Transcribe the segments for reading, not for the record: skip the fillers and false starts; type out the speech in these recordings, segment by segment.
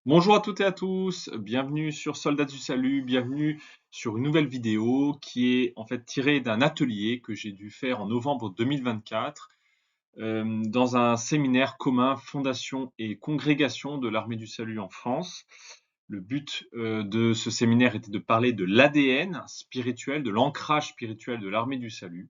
Bonjour à toutes et à tous, bienvenue sur Soldats du Salut, bienvenue sur une nouvelle vidéo qui est en fait tirée d'un atelier que j'ai dû faire en novembre 2024 dans un séminaire commun Fondation et Congrégation de l'Armée du Salut en France. Le but de ce séminaire était de parler de l'ADN spirituel, de l'ancrage spirituel de l'Armée du Salut.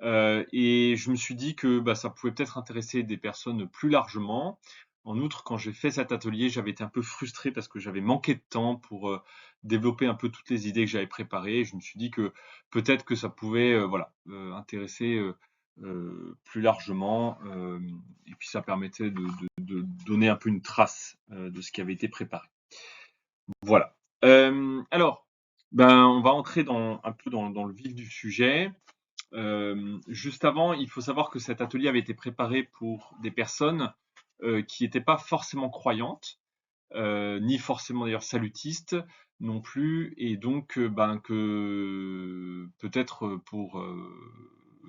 Et je me suis dit que ça pouvait peut-être intéresser des personnes plus largement. En outre, quand j'ai fait cet atelier, j'avais été un peu frustré parce que j'avais manqué de temps pour développer un peu toutes les idées que j'avais préparées. Je me suis dit que peut-être que ça pouvait intéresser plus largement, et puis ça permettait de donner un peu une trace de ce qui avait été préparé. Voilà. Alors, on va entrer un peu dans le vif du sujet. Juste avant, il faut savoir que cet atelier avait été préparé pour des personnes qui n'étaient pas forcément croyantes, ni forcément d'ailleurs salutistes non plus, et donc que peut-être pour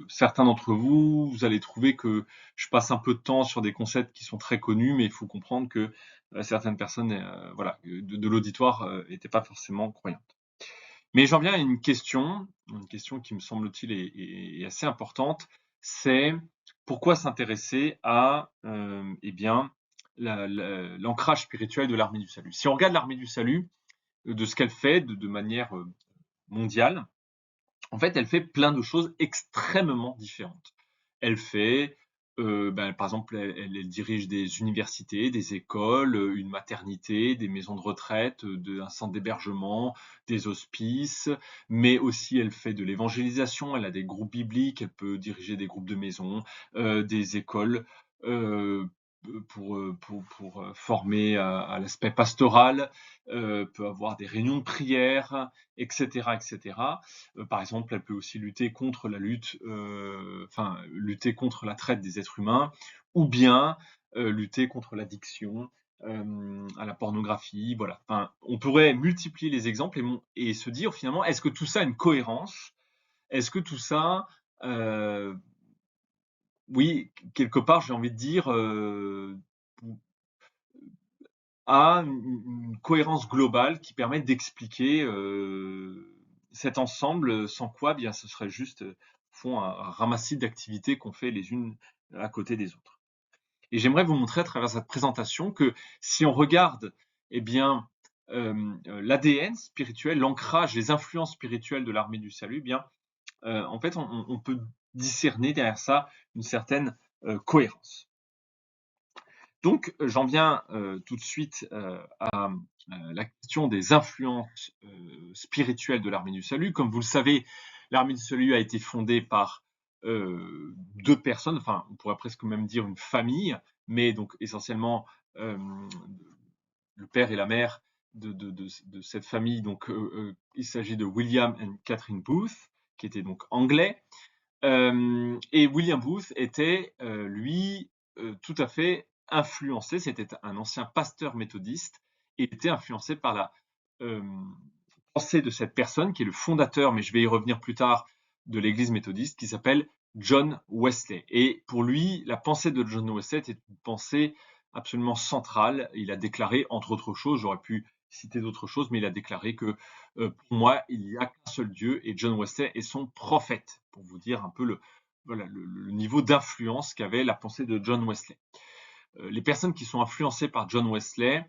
certains d'entre vous, vous allez trouver que je passe un peu de temps sur des concepts qui sont très connus, mais il faut comprendre que certaines personnes, de l'auditoire n'étaient pas forcément croyantes. Mais j'en viens à une question qui me semble-t-il est assez importante, c'est pourquoi s'intéresser à l'ancrage spirituel de l'Armée du Salut. Si on regarde l'Armée du Salut, de ce qu'elle fait de manière mondiale, en fait, elle fait plein de choses extrêmement différentes. Elle fait, par exemple, elle dirige des universités, des écoles, une maternité, des maisons de retraite, un centre d'hébergement, des hospices, mais aussi elle fait de l'évangélisation, elle a des groupes bibliques, elle peut diriger des groupes de maisons, des écoles, heu, pour former à l'aspect pastoral, peut avoir des réunions de prière, et cetera, et cetera. Par exemple, elle peut aussi lutter contre lutter contre la traite des êtres humains, ou bien lutter contre l'addiction à la pornographie. Voilà. Enfin, on pourrait multiplier les exemples et se dire finalement, est-ce que tout ça a une cohérence? Est-ce que tout ça, euh, oui, quelque part, j'ai envie de dire, a une cohérence globale qui permet d'expliquer cet ensemble, sans quoi bien ce serait juste font un ramassis d'activités qu'on fait les unes à côté des autres. Et j'aimerais vous montrer à travers cette présentation que si on regarde eh bien l'ADN spirituel, l'ancrage, les influences spirituelles de l'Armée du Salut, eh bien en fait on peut discerner derrière ça une certaine cohérence. Donc, j'en viens tout de suite à la question des influences spirituelles de l'Armée du Salut. Comme vous le savez, l'Armée du Salut a été fondée par deux personnes, enfin, on pourrait presque même dire une famille, mais donc essentiellement euh, le père et la mère de cette famille. Donc, il s'agit de William et Catherine Booth, qui étaient donc anglais. Et William Booth était, lui, tout à fait influencé, c'était un ancien pasteur méthodiste, et était influencé par la pensée de cette personne qui est le fondateur, mais je vais y revenir plus tard, de l'Église méthodiste, qui s'appelle John Wesley. Et pour lui, la pensée de John Wesley était une pensée absolument centrale. Il a déclaré, entre autres choses, j'aurais pu citer d'autres choses, mais il a déclaré que pour moi, il n'y a qu'un seul Dieu et John Wesley est son prophète, pour vous dire un peu le niveau d'influence qu'avait la pensée de John Wesley. Les personnes qui sont influencées par John Wesley,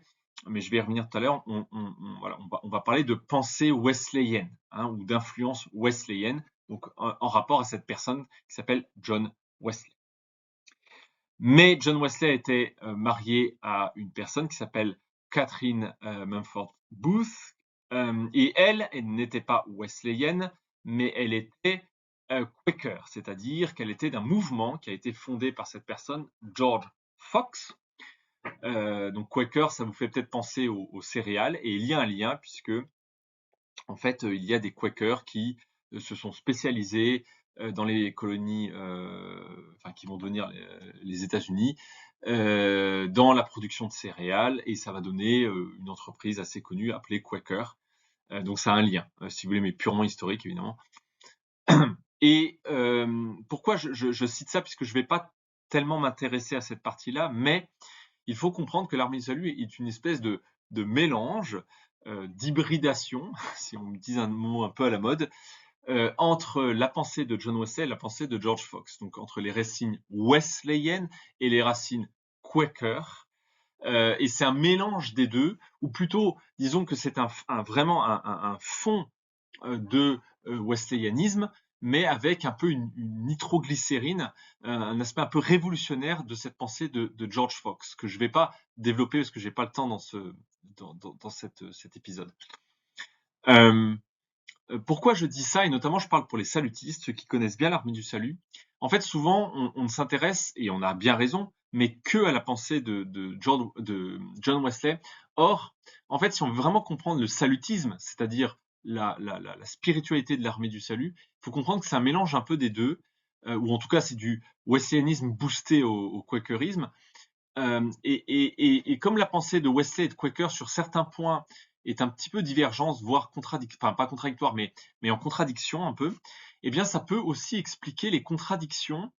mais je vais y revenir tout à l'heure, on va parler de pensée wesleyenne, ou d'influence wesleyenne, donc en rapport à cette personne qui s'appelle John Wesley. Mais John Wesley était marié à une personne qui s'appelle Catherine Mumford Booth, et elle n'était pas wesleyenne, mais elle était Quaker, c'est-à-dire qu'elle était d'un mouvement qui a été fondé par cette personne, George Fox. Donc Quaker, ça vous fait peut-être penser aux céréales, et il y a un lien puisque en fait il y a des Quakers qui se sont spécialisés dans les colonies, qui vont devenir les États-Unis, dans la production de céréales, et ça va donner une entreprise assez connue appelée Quaker. Donc ça a un lien, si vous voulez, mais purement historique évidemment. Et pourquoi je cite ça, puisque je ne vais pas tellement m'intéresser à cette partie-là, mais il faut comprendre que l'Armée du Salut est une espèce de mélange, d'hybridation, si on utilise un mot un peu à la mode, entre la pensée de John Wesley et la pensée de George Fox, donc entre les racines wesleyennes et les racines quaker. Et c'est un mélange des deux, ou plutôt, disons que c'est vraiment un fond de wesleyanisme, mais avec un peu une nitroglycérine, un aspect un peu révolutionnaire de cette pensée de George Fox, que je ne vais pas développer parce que j'ai pas le temps dans cet épisode. Pourquoi je dis ça, et notamment je parle pour les salutistes, ceux qui connaissent bien l'Armée du Salut. En fait, souvent, on ne s'intéresse, et on a bien raison, mais que à la pensée de John Wesley. Or, en fait, si on veut vraiment comprendre le salutisme, c'est-à-dire la spiritualité de l'Armée du Salut, il faut comprendre que c'est un mélange un peu des deux, ou en tout cas c'est du wesleyanisme boosté au quakerisme. Et comme la pensée de Wesley et de Quaker sur certains points est un petit peu divergente, voire enfin pas contradictoire, mais en contradiction un peu, eh bien ça peut aussi expliquer les contradictions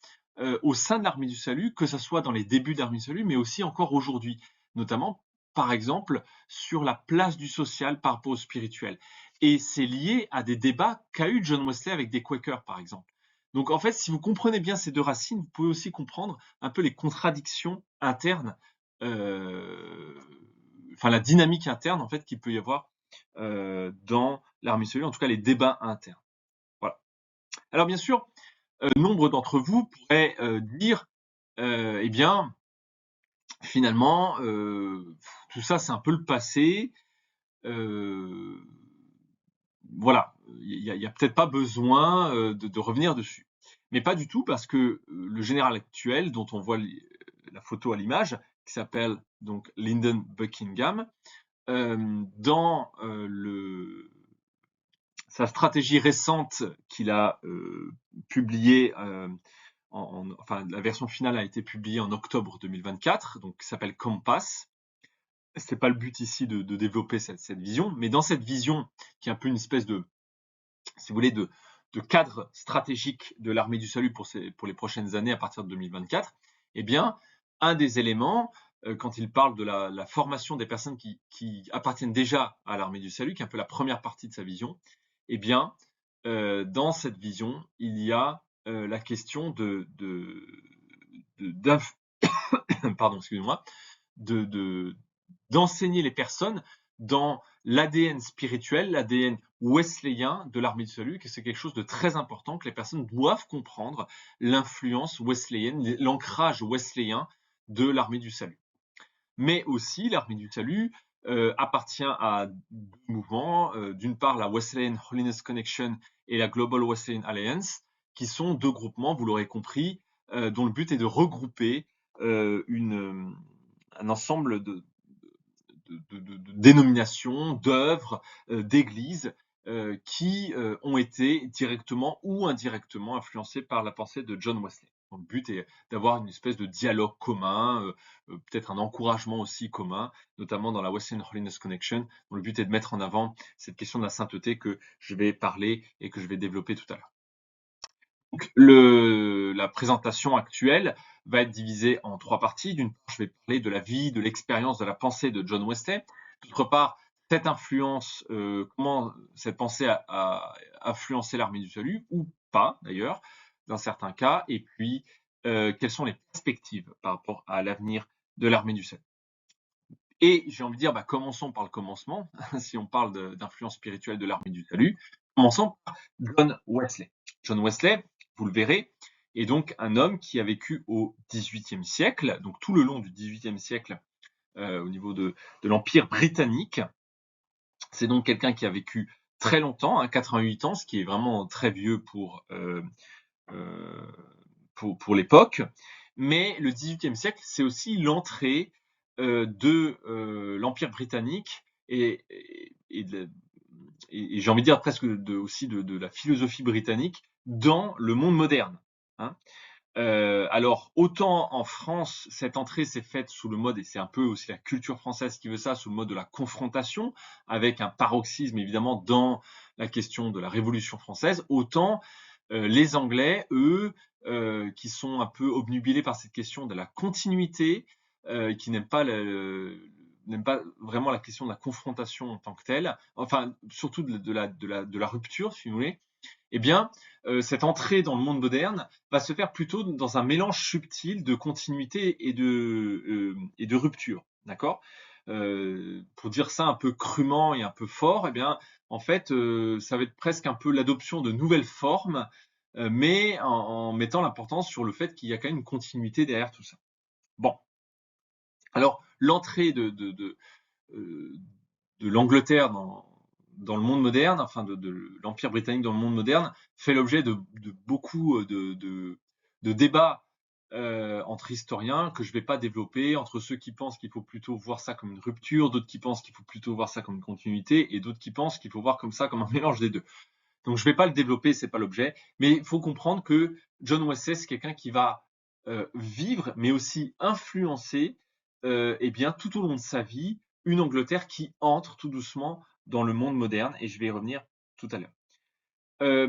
au sein de l'Armée du Salut, que ce soit dans les débuts de l'Armée du Salut, mais aussi encore aujourd'hui, notamment par exemple sur la place du social par rapport au spirituel. Et c'est lié à des débats qu'a eu John Wesley avec des Quakers, par exemple. Donc en fait, si vous comprenez bien ces deux racines, vous pouvez aussi comprendre un peu les contradictions internes, enfin la dynamique interne en fait qu'il peut y avoir dans l'Armée du Salut, en tout cas les débats internes. Voilà. Alors bien sûr, nombre d'entre vous pourraient dire, eh bien, finalement, tout ça c'est un peu le passé. Voilà, il y a peut-être pas besoin de revenir dessus. Mais pas du tout, parce que le général actuel, dont on voit la photo à l'image, qui s'appelle donc Lyndon Buckingham, dans sa stratégie récente qu'il a publiée, enfin la version finale a été publiée en octobre 2024, donc qui s'appelle Compass. C'est pas le but ici de développer cette vision, mais dans cette vision qui est un peu une espèce de, si vous voulez, de cadre stratégique de l'Armée du Salut pour les prochaines années à partir de 2024, eh bien, un des éléments, quand il parle de la formation des personnes qui appartiennent déjà à l'Armée du Salut, qui est un peu la première partie de sa vision, eh bien, dans cette vision, il y a la question pardon, excusez-moi, d'enseigner les personnes dans l'ADN spirituel, l'ADN wesleyen de l'Armée du Salut, que c'est quelque chose de très important, que les personnes doivent comprendre l'influence wesleyenne, l'ancrage wesleyen de l'Armée du Salut. Mais aussi, l'Armée du Salut appartient à deux mouvements, d'une part la Wesleyan Holiness Connection et la Global Wesleyan Alliance, qui sont deux groupements, vous l'aurez compris, dont le but est de regrouper un ensemble de dénominations, d'œuvres, d'églises qui ont été directement ou indirectement influencées par la pensée de John Wesley. Donc, le but est d'avoir une espèce de dialogue commun, peut-être un encouragement aussi commun, notamment dans la Wesleyan Holiness Connection, dont le but est de mettre en avant cette question de la sainteté que je vais parler et que je vais développer tout à l'heure. Donc, la présentation actuelle va être divisée en trois parties. D'une part, je vais parler de la vie, de l'expérience, de la pensée de John Wesley. D'autre part, cette influence, comment cette pensée a influencé l'Armée du Salut, ou pas d'ailleurs, dans certains cas. Et puis, quelles sont les perspectives par rapport à l'avenir de l'Armée du Salut. Et j'ai envie de dire, commençons par le commencement, si on parle d'influence spirituelle de l'Armée du Salut. Commençons par John Wesley. John Wesley, vous le verrez, est donc un homme qui a vécu au XVIIIe siècle, donc tout le long du XVIIIe siècle, au niveau de l'Empire britannique. C'est donc quelqu'un qui a vécu très longtemps, 88 ans, ce qui est vraiment très vieux pour l'époque. Mais le XVIIIe siècle, c'est aussi l'entrée de l'Empire britannique et j'ai envie de dire presque aussi de la philosophie britannique dans le monde moderne. Hein. Alors, autant en France, cette entrée s'est faite sous le mode, et c'est un peu aussi la culture française qui veut ça, sous le mode de la confrontation, avec un paroxysme évidemment dans la question de la Révolution française, autant les Anglais, eux, qui sont un peu obnubilés par cette question de la continuité, qui n'aime pas vraiment la question de la confrontation en tant que telle, enfin surtout de la rupture, si vous voulez, eh bien, cette entrée dans le monde moderne va se faire plutôt dans un mélange subtil de continuité et de rupture, d'accord? Pour dire ça un peu crûment et un peu fort, eh bien, en fait, ça va être presque un peu l'adoption de nouvelles formes, mais en mettant l'importance sur le fait qu'il y a quand même une continuité derrière tout ça. Bon, alors l'entrée heu, de l'Angleterre dans le monde moderne, enfin de l'Empire britannique dans le monde moderne, fait l'objet de beaucoup de débats entre historiens que je ne vais pas développer, entre ceux qui pensent qu'il faut plutôt voir ça comme une rupture, d'autres qui pensent qu'il faut plutôt voir ça comme une continuité, et d'autres qui pensent qu'il faut voir comme ça comme un mélange des deux. Donc je ne vais pas le développer, c'est pas l'objet, mais il faut comprendre que John Wesley, c'est quelqu'un qui va vivre, mais aussi influencer, eh bien, tout au long de sa vie, une Angleterre qui entre tout doucement dans le monde moderne, et je vais y revenir tout à l'heure. Euh,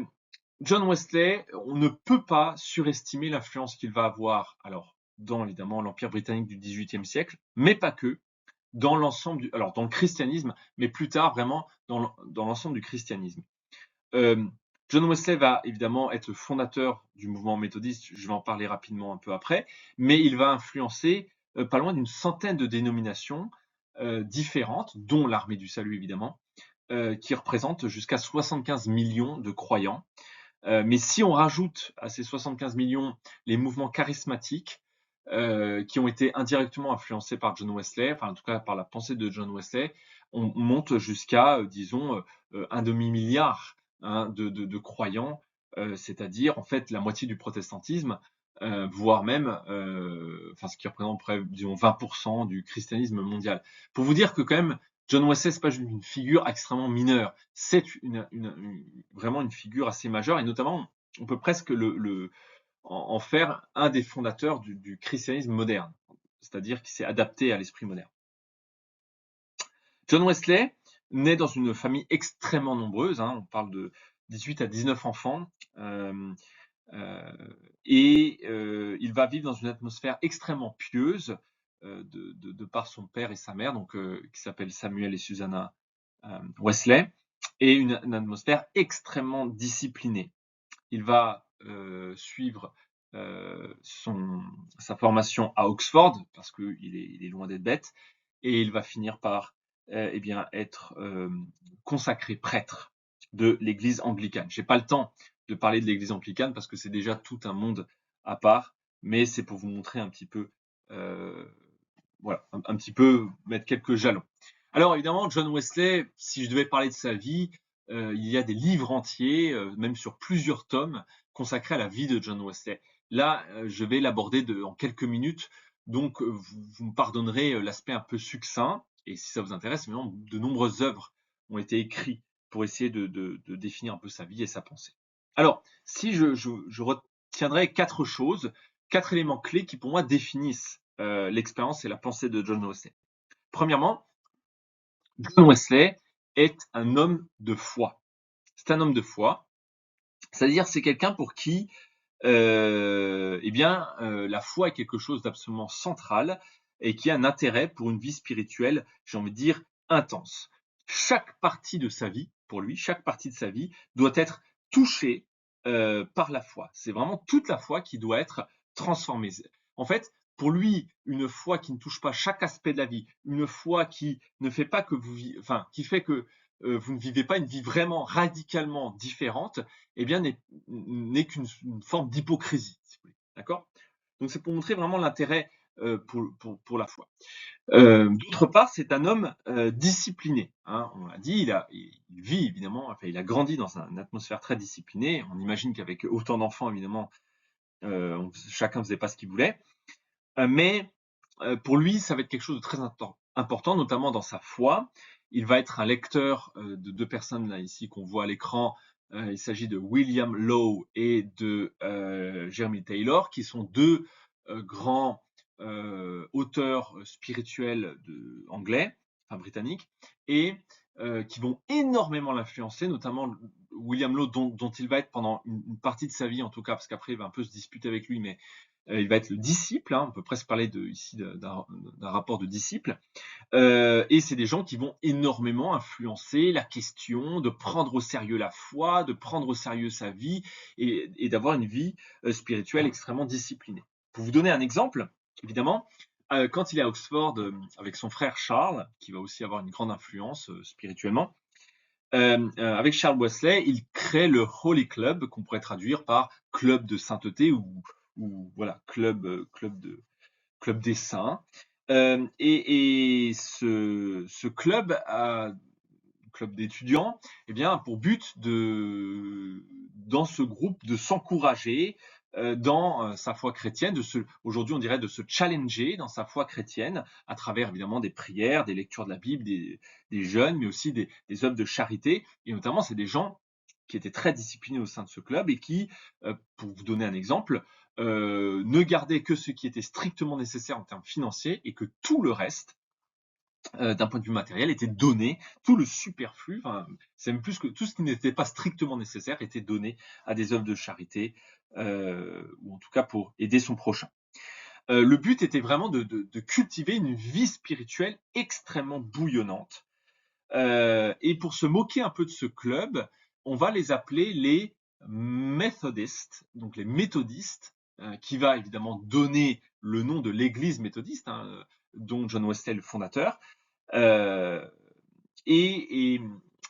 John Wesley, on ne peut pas surestimer l'influence qu'il va avoir, alors, dans évidemment l'Empire britannique du XVIIIe siècle, mais pas que, dans l'ensemble alors dans le christianisme, mais plus tard vraiment dans l'ensemble du christianisme. Euh, John Wesley va évidemment être le fondateur du mouvement méthodiste, je vais en parler rapidement un peu après, mais il va influencer pas loin d'une centaine de dénominations différentes, dont l'Armée du Salut évidemment, qui représente jusqu'à 75 millions de croyants. Mais si on rajoute à ces 75 millions les mouvements charismatiques qui ont été indirectement influencés par John Wesley, enfin en tout cas par la pensée de John Wesley, on monte jusqu'à, disons, un demi-milliard hein, de croyants, c'est-à-dire en fait la moitié du protestantisme, voire même, enfin ce qui représente près, disons, 20% du christianisme mondial. Pour vous dire que quand même, John Wesley, c'est pas une figure extrêmement mineure, c'est vraiment une figure assez majeure, et notamment, on peut presque en faire un des fondateurs du christianisme moderne, c'est-à-dire qui s'est adapté à l'esprit moderne. John Wesley naît dans une famille extrêmement nombreuse, hein, on parle de 18 à 19 enfants, et il va vivre dans une atmosphère extrêmement pieuse de par son père et sa mère, donc qui s'appellent Samuel et Susanna Wesley, et une atmosphère extrêmement disciplinée. Il va suivre sa formation à Oxford parce qu'il est loin d'être bête, et il va finir par eh bien, être consacré prêtre de l'Église anglicane. Je n'ai pas le temps de parler de l'Église anglicane parce que c'est déjà tout un monde à part, mais c'est pour vous montrer un petit peu, voilà, un petit peu mettre quelques jalons. Alors évidemment, John Wesley, si je devais parler de sa vie, il y a des livres entiers, même sur plusieurs tomes, consacrés à la vie de John Wesley. Là, je vais l'aborder en quelques minutes, donc vous me pardonnerez l'aspect un peu succinct, et si ça vous intéresse, évidemment, de nombreuses œuvres ont été écrites pour essayer de définir un peu sa vie et sa pensée. Alors, si je retiendrai quatre choses, quatre éléments clés qui pour moi définissent l'expérience et la pensée de John Wesley. Premièrement, John Wesley est un homme de foi. C'est un homme de foi, c'est-à-dire c'est quelqu'un pour qui eh bien, la foi est quelque chose d'absolument central et qui a un intérêt pour une vie spirituelle, j'ai envie de dire, intense. Chaque partie de sa vie, pour lui, chaque partie de sa vie doit être touchée par la foi. C'est vraiment toute la foi qui doit être transformée. En fait, pour lui, une foi qui ne touche pas chaque aspect de la vie, une foi qui ne fait pas que enfin, qui fait que vous ne vivez pas une vie vraiment radicalement différente, eh bien, n'est qu'une forme d'hypocrisie, si vous voulez. D'accord? Donc, c'est pour montrer vraiment l'intérêt pour la foi. D'autre part, c'est un homme discipliné. Hein, on l'a dit, il vit évidemment, enfin, il a grandi dans une atmosphère très disciplinée. On imagine qu'avec autant d'enfants, évidemment, chacun faisait pas ce qu'il voulait. Mais pour lui, ça va être quelque chose de très important, notamment dans sa foi. Il va être un lecteur de deux personnes là ici qu'on voit à l'écran. Il s'agit de William Law et de Jeremy Taylor, qui sont deux grands auteurs spirituels anglais, enfin britanniques, et qui vont énormément l'influencer, notamment William Law, dont il va être pendant une partie de sa vie en tout cas, parce qu'après il va un peu se disputer avec lui, mais Il va être le disciple, hein, on peut presque parler ici d'un rapport de disciple. Et c'est des gens qui vont énormément influencer la question de prendre au sérieux la foi, de prendre au sérieux sa vie et d'avoir une vie spirituelle extrêmement disciplinée. Pour vous donner un exemple, évidemment, quand il est à Oxford avec son frère Charles, qui va aussi avoir une grande influence spirituellement, avec Charles Wesley, il crée le Holy Club, qu'on pourrait traduire par club de sainteté ou voilà, club des saints. Et ce club d'étudiants, eh bien, a pour but dans ce groupe, de s'encourager dans sa foi chrétienne, aujourd'hui on dirait de se challenger dans sa foi chrétienne, à travers évidemment des prières, des lectures de la Bible, des jeûnes, mais aussi des œuvres de charité. Et notamment, c'est des gens qui étaient très disciplinés au sein de ce club et qui, pour vous donner un exemple, ne gardaient que ce qui était strictement nécessaire en termes financiers et que tout le reste, d'un point de vue matériel, était donné, tout le superflu, enfin, c'est même plus que tout ce qui n'était pas strictement nécessaire était donné à des œuvres de charité, ou en tout cas pour aider son prochain. Le but était vraiment de cultiver une vie spirituelle extrêmement bouillonnante. Et pour se moquer un peu de ce club, on va les appeler les Methodists, donc les méthodistes, qui va évidemment donner le nom de l'église méthodiste, hein, dont John Wesley est le fondateur. Euh, et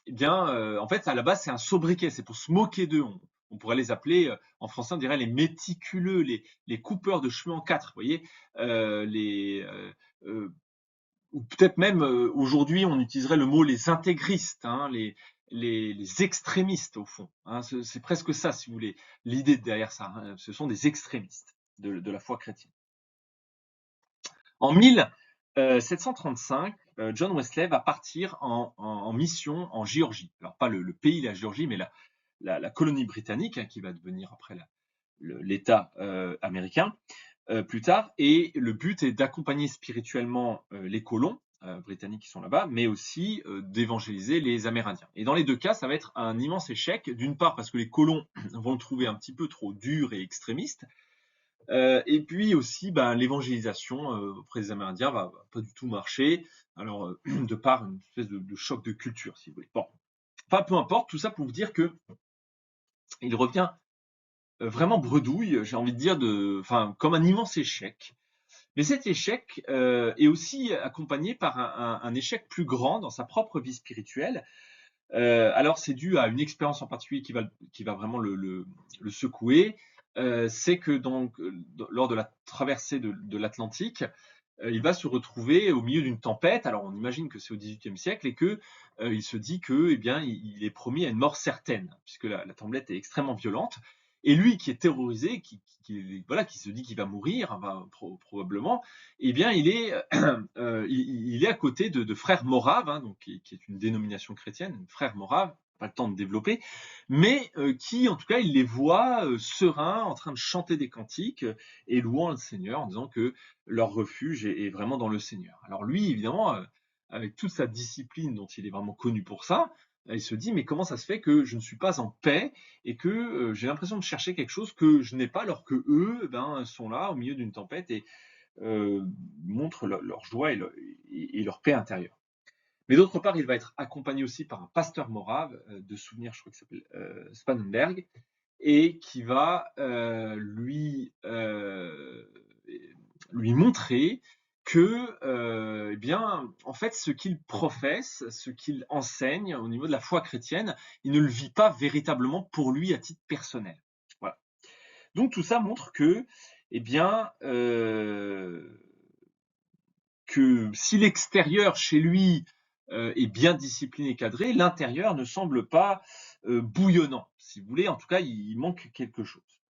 eh bien, en fait, à la base, c'est un sobriquet, c'est pour se moquer d'eux. On pourrait les appeler, en français, on dirait les méticuleux, les coupeurs de cheveux en quatre, vous voyez, les, ou peut-être même aujourd'hui, on utiliserait le mot les intégristes, hein, les extrémistes au fond. Hein, c'est presque ça, si vous voulez, l'idée derrière ça. Hein, ce sont des extrémistes de la foi chrétienne. En 1735, John Wesley va partir en mission en Géorgie. Alors pas le pays, la Géorgie, mais la colonie britannique, hein, qui va devenir après l'État américain plus tard. Et le but est d'accompagner spirituellement les colons britanniques qui sont là-bas, mais aussi d'évangéliser les Amérindiens. Et dans les deux cas, ça va être un immense échec, d'une part parce que les colons vont le trouver un petit peu trop dur et extrémiste, et puis aussi, l'évangélisation auprès des Amérindiens va pas du tout marcher, alors de par une espèce de choc de culture, si vous voulez. Bon, enfin peu importe, tout ça pour vous dire que il revient vraiment bredouille, j'ai envie de dire, enfin comme un immense échec. Mais cet échec est aussi accompagné par un échec plus grand dans sa propre vie spirituelle. Alors c'est dû à une expérience en particulier qui va vraiment le secouer. C'est que donc, lors de la traversée de l'Atlantique, il va se retrouver au milieu d'une tempête. Alors on imagine que c'est au XVIIIe siècle et que il se dit que, eh bien, il est promis à une mort certaine, puisque la tempête est extrêmement violente. Et lui, qui est terrorisé, voilà, qui se dit qu'il va mourir, hein, probablement, eh bien, il est à côté de frères moraves, hein, donc qui est une dénomination chrétienne, frères moraves, pas le temps de développer, mais qui, en tout cas, il les voit sereins, en train de chanter des cantiques et louant le Seigneur en disant que leur refuge est vraiment dans le Seigneur. Alors lui, évidemment, avec toute sa discipline dont il est vraiment connu pour ça, il se dit mais comment ça se fait que je ne suis pas en paix et que j'ai l'impression de chercher quelque chose que je n'ai pas alors que eux sont là au milieu d'une tempête et montrent leur joie et leur paix intérieure. Mais d'autre part, il va être accompagné aussi par un pasteur morave de souvenir, je crois qu'il s'appelle Spangenberg, et qui va lui montrer que, eh bien, en fait, ce qu'il professe, ce qu'il enseigne au niveau de la foi chrétienne, il ne le vit pas véritablement pour lui à titre personnel. Voilà. Donc tout ça montre que, eh bien, que si l'extérieur chez lui est bien discipliné et cadré, l'intérieur ne semble pas bouillonnant. Si vous voulez, en tout cas, il manque quelque chose.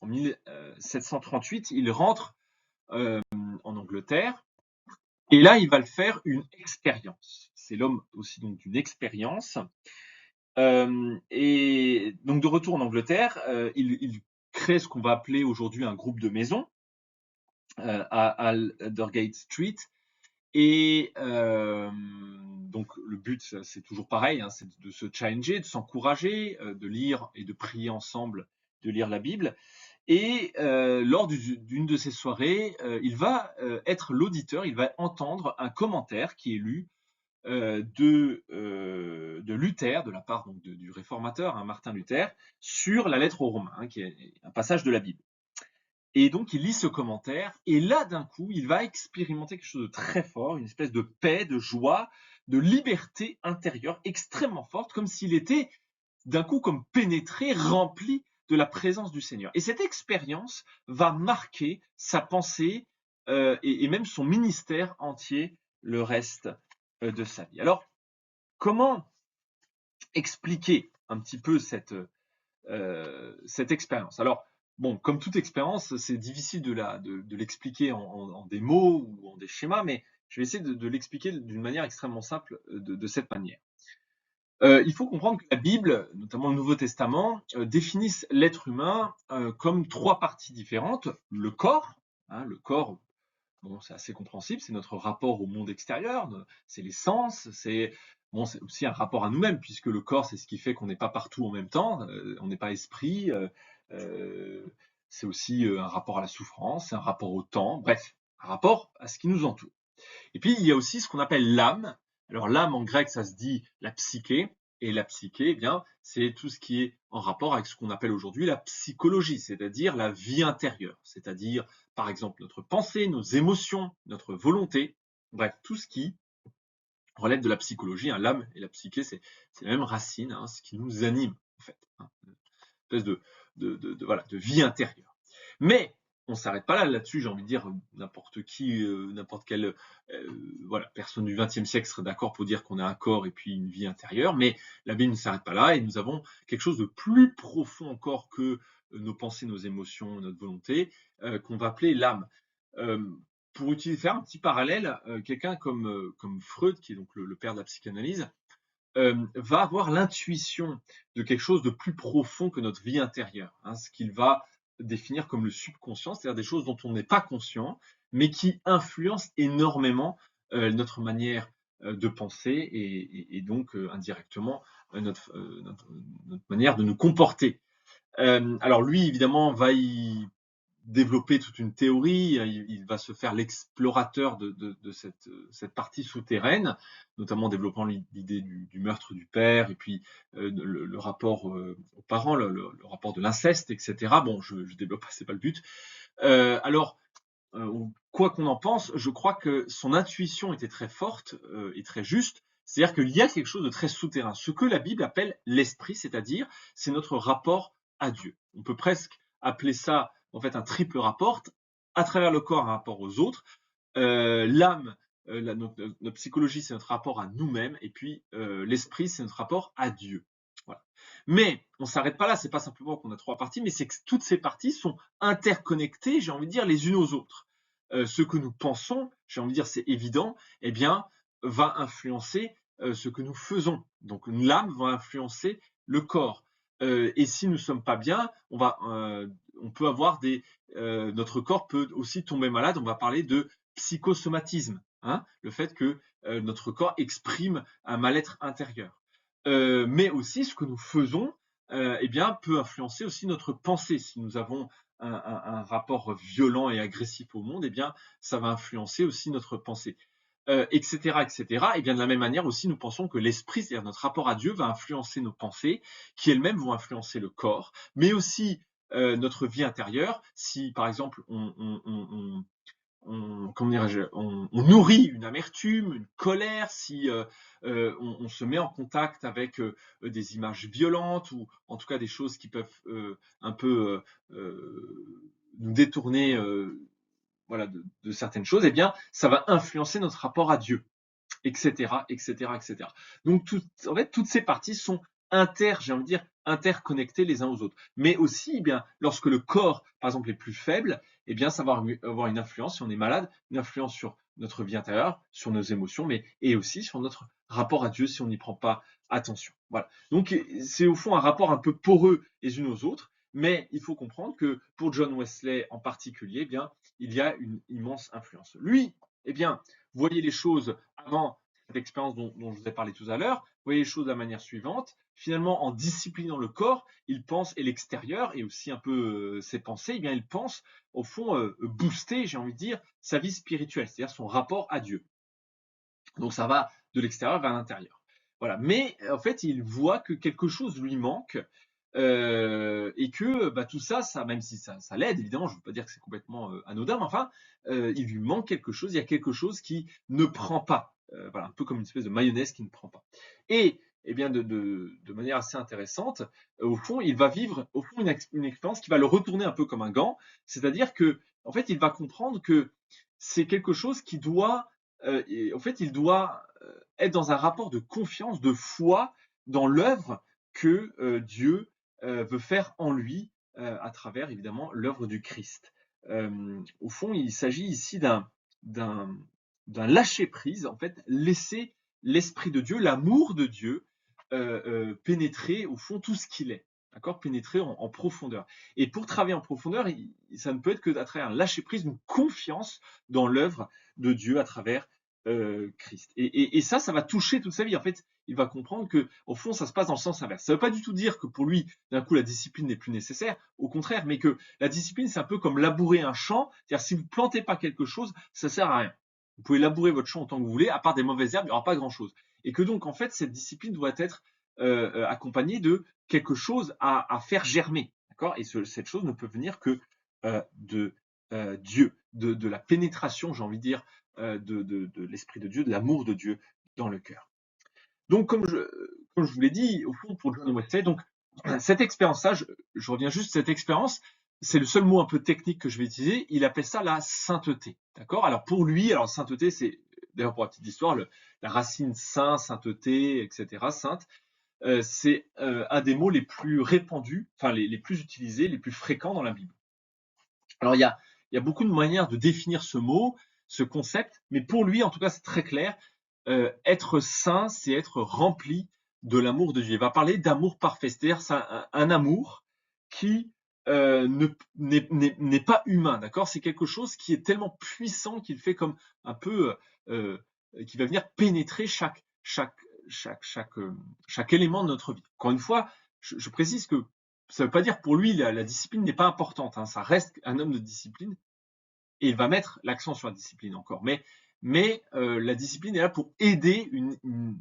En 1738, il rentre en Angleterre et là, il va le faire une expérience. C'est l'homme aussi donc d'une expérience. Et donc de retour en Angleterre, il crée ce qu'on va appeler aujourd'hui un groupe de maison à Aldergate Street. Et donc le but, c'est toujours pareil, hein, c'est de se challenger, de s'encourager, de lire et de prier ensemble, de lire la Bible. Et lors d'une de ces soirées, il va être l'auditeur, il va entendre un commentaire qui est lu de Luther, de la part donc du réformateur, hein, Martin Luther, sur la lettre aux Romains, hein, qui est un passage de la Bible. Et donc il lit ce commentaire, et là d'un coup, il va expérimenter quelque chose de très fort, une espèce de paix, de joie, de liberté intérieure extrêmement forte, comme s'il était d'un coup comme pénétré, rempli de la présence du Seigneur. Et cette expérience va marquer sa pensée et même son ministère entier le reste de sa vie. Alors, comment expliquer un petit peu cette expérience? Alors, bon, comme toute expérience, c'est difficile de l'expliquer en des mots ou en des schémas, mais je vais essayer de l'expliquer d'une manière extrêmement simple de cette manière. Il faut comprendre que la Bible, notamment le Nouveau Testament, définissent l'être humain comme trois parties différentes. Le corps, hein, le corps, bon, c'est assez compréhensible, c'est notre rapport au monde extérieur, c'est les sens, c'est bon, c'est aussi un rapport à nous-mêmes, puisque le corps, c'est ce qui fait qu'on n'est pas partout en même temps, on n'est pas esprit, euh, c'est aussi un rapport à la souffrance, un rapport au temps, bref, un rapport à ce qui nous entoure. Et puis, il y a aussi ce qu'on appelle l'âme. Alors, l'âme, en grec, ça se dit la psyché. Et la psyché, eh bien, c'est tout ce qui est en rapport avec ce qu'on appelle aujourd'hui la psychologie, c'est-à-dire la vie intérieure. C'est-à-dire, par exemple, notre pensée, nos émotions, notre volonté. Bref, tout ce qui relève de la psychologie. Hein. L'âme et la psyché, c'est la même racine, hein, ce qui nous anime, en fait. Hein. Une espèce voilà, de vie intérieure. Mais on ne s'arrête pas là-dessus, j'ai envie de dire, n'importe qui, n'importe quelle voilà, personne du XXe siècle serait d'accord pour dire qu'on a un corps et puis une vie intérieure, mais la Bible ne s'arrête pas là et nous avons quelque chose de plus profond encore que nos pensées, nos émotions, notre volonté, qu'on va appeler l'âme. Euh, pour faire un petit parallèle, quelqu'un comme Freud, qui est donc le père de la psychanalyse, va avoir l'intuition de quelque chose de plus profond que notre vie intérieure, hein, ce qu'il va définir comme le subconscient, c'est-à-dire des choses dont on n'est pas conscient, mais qui influencent énormément notre manière de penser et donc indirectement notre manière de nous comporter. Alors lui, évidemment, va y développer toute une théorie, il va se faire l'explorateur de cette partie souterraine, notamment développant l'idée du meurtre du père, et puis le rapport aux parents, le rapport de l'inceste, etc. Bon, je développe pas, c'est pas le but. Alors, quoi qu'on en pense, je crois que son intuition était très forte et très juste, c'est-à-dire qu'il y a quelque chose de très souterrain, ce que la Bible appelle l'esprit, c'est-à-dire c'est notre rapport à Dieu. On peut presque appeler ça en fait un triple rapport, à travers le corps un rapport aux autres, l'âme, notre psychologie c'est notre rapport à nous-mêmes, et puis l'esprit c'est notre rapport à Dieu. Voilà. Mais on ne s'arrête pas là, c'est pas simplement qu'on a trois parties, mais c'est que toutes ces parties sont interconnectées, j'ai envie de dire, les unes aux autres. Ce que nous pensons, j'ai envie de dire, c'est évident, eh bien, va influencer ce que nous faisons. Donc l'âme va influencer le corps. Et si nous ne sommes pas bien, on peut avoir notre corps peut aussi tomber malade. On va parler de psychosomatisme, hein, le fait que notre corps exprime un mal-être intérieur. Mais aussi ce que nous faisons eh bien, peut influencer aussi notre pensée. Si nous avons un rapport violent et agressif au monde, eh bien, ça va influencer aussi notre pensée, etc., etc. Et bien de la même manière aussi, nous pensons que l'esprit, c'est-à-dire notre rapport à Dieu, va influencer nos pensées, qui elles-mêmes vont influencer le corps, mais aussi notre vie intérieure. Si par exemple on nourrit une amertume, une colère, si on se met en contact avec des images violentes ou en tout cas des choses qui peuvent un peu nous détourner voilà, de certaines choses, eh bien, ça va influencer notre rapport à Dieu, etc., etc., etc. Donc, en fait, toutes ces parties sont j'ai envie de dire, interconnectées les uns aux autres. Mais aussi, eh bien, lorsque le corps, par exemple, est plus faible, eh bien, ça va avoir une influence, si on est malade, une influence sur notre vie intérieure, sur nos émotions, et aussi sur notre rapport à Dieu si on n'y prend pas attention. Voilà. Donc, c'est au fond un rapport un peu poreux les unes aux autres, mais il faut comprendre que pour John Wesley en particulier, eh bien, il y a une immense influence. Lui, eh bien, voyez les choses avant cette expérience dont je vous ai parlé tout à l'heure, voyez les choses de la manière suivante. Finalement, en disciplinant le corps, il pense, et l'extérieur, et aussi un peu ses pensées, eh bien, il pense, au fond, booster, j'ai envie de dire, sa vie spirituelle, c'est-à-dire son rapport à Dieu. Donc ça va de l'extérieur vers l'intérieur. Voilà. Mais en fait, il voit que quelque chose lui manque et que tout ça, même si ça l'aide, évidemment, je ne veux pas dire que c'est complètement anodin, mais enfin, il lui manque quelque chose, il y a quelque chose qui ne prend pas. Voilà, un peu comme une espèce de mayonnaise qui ne prend pas. Et eh bien, de manière assez intéressante, au fond, il va vivre au fond une expérience qui va le retourner un peu comme un gant, c'est-à-dire que, en fait, il va comprendre que c'est quelque chose qui doit, en fait, il doit être dans un rapport de confiance, de foi dans l'œuvre que Dieu veut faire en lui à travers évidemment l'œuvre du Christ. Au fond, il s'agit ici d'un lâcher prise, en fait, laisser l'esprit de Dieu, l'amour de Dieu pénétrer au fond tout ce qu'il est, d'accord, pénétrer en profondeur. Et pour travailler en profondeur, ça ne peut être que à travers un lâcher prise, une confiance dans l'œuvre de Dieu à travers Christ. Et ça va toucher toute sa vie. En fait, il va comprendre que, au fond, ça se passe dans le sens inverse. Ça ne veut pas du tout dire que pour lui, d'un coup, la discipline n'est plus nécessaire. Au contraire, mais que la discipline, c'est un peu comme labourer un champ. C'est-à-dire, si vous ne plantez pas quelque chose, ça ne sert à rien. Vous pouvez labourer votre champ autant que vous voulez, à part des mauvaises herbes, il n'y aura pas grand-chose. Et que donc, en fait, cette discipline doit être accompagnée de quelque chose à faire germer. D'accord. Et cette chose ne peut venir que de Dieu, de la pénétration, j'ai envie de dire, de l'Esprit de Dieu, de l'amour de Dieu dans le cœur. Donc, comme je vous l'ai dit, au fond, pour John Wesley, donc, cette expérience-là, je reviens juste, cette expérience, c'est le seul mot un peu technique que je vais utiliser, il appelle ça la sainteté. D'accord. Alors, pour lui, alors sainteté, c'est, d'ailleurs, pour la petite histoire, la racine saint, sainteté, etc., sainte, c'est un des mots les plus répandus, enfin, les plus utilisés, les plus fréquents dans la Bible. Alors, il y a beaucoup de manières de définir ce mot, ce concept, mais pour lui, en tout cas, c'est très clair. Être saint, c'est être rempli de l'amour de Dieu. Il va parler d'amour parfait, c'est-à-dire un amour qui n'est pas humain, d'accord. C'est quelque chose qui est tellement puissant qu'il fait comme un peu, qui va venir pénétrer chaque élément de notre vie. Encore une fois, je précise que ça ne veut pas dire pour lui la discipline n'est pas importante, hein, ça reste un homme de discipline et il va mettre l'accent sur la discipline encore. Mais la discipline est là pour aider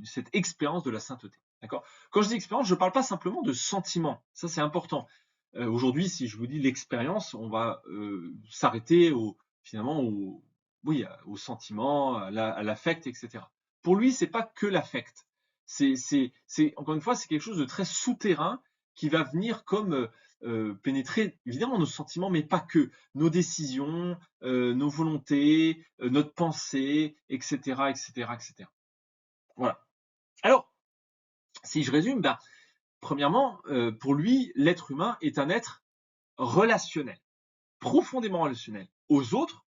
cette expérience de la sainteté. D'accord. Quand je dis expérience, je ne parle pas simplement de sentiment. Ça, c'est important. Aujourd'hui, si je vous dis l'expérience, on va s'arrêter finalement au sentiment, à l'affect, etc. Pour lui, c'est pas que l'affect. Encore une fois, c'est quelque chose de très souterrain qui va venir comme pénétrer évidemment nos sentiments, mais pas que, nos décisions, nos volontés, notre pensée, etc., etc., etc. Voilà. Alors, si je résume, premièrement, pour lui, l'être humain est un être relationnel, profondément relationnel, aux autres,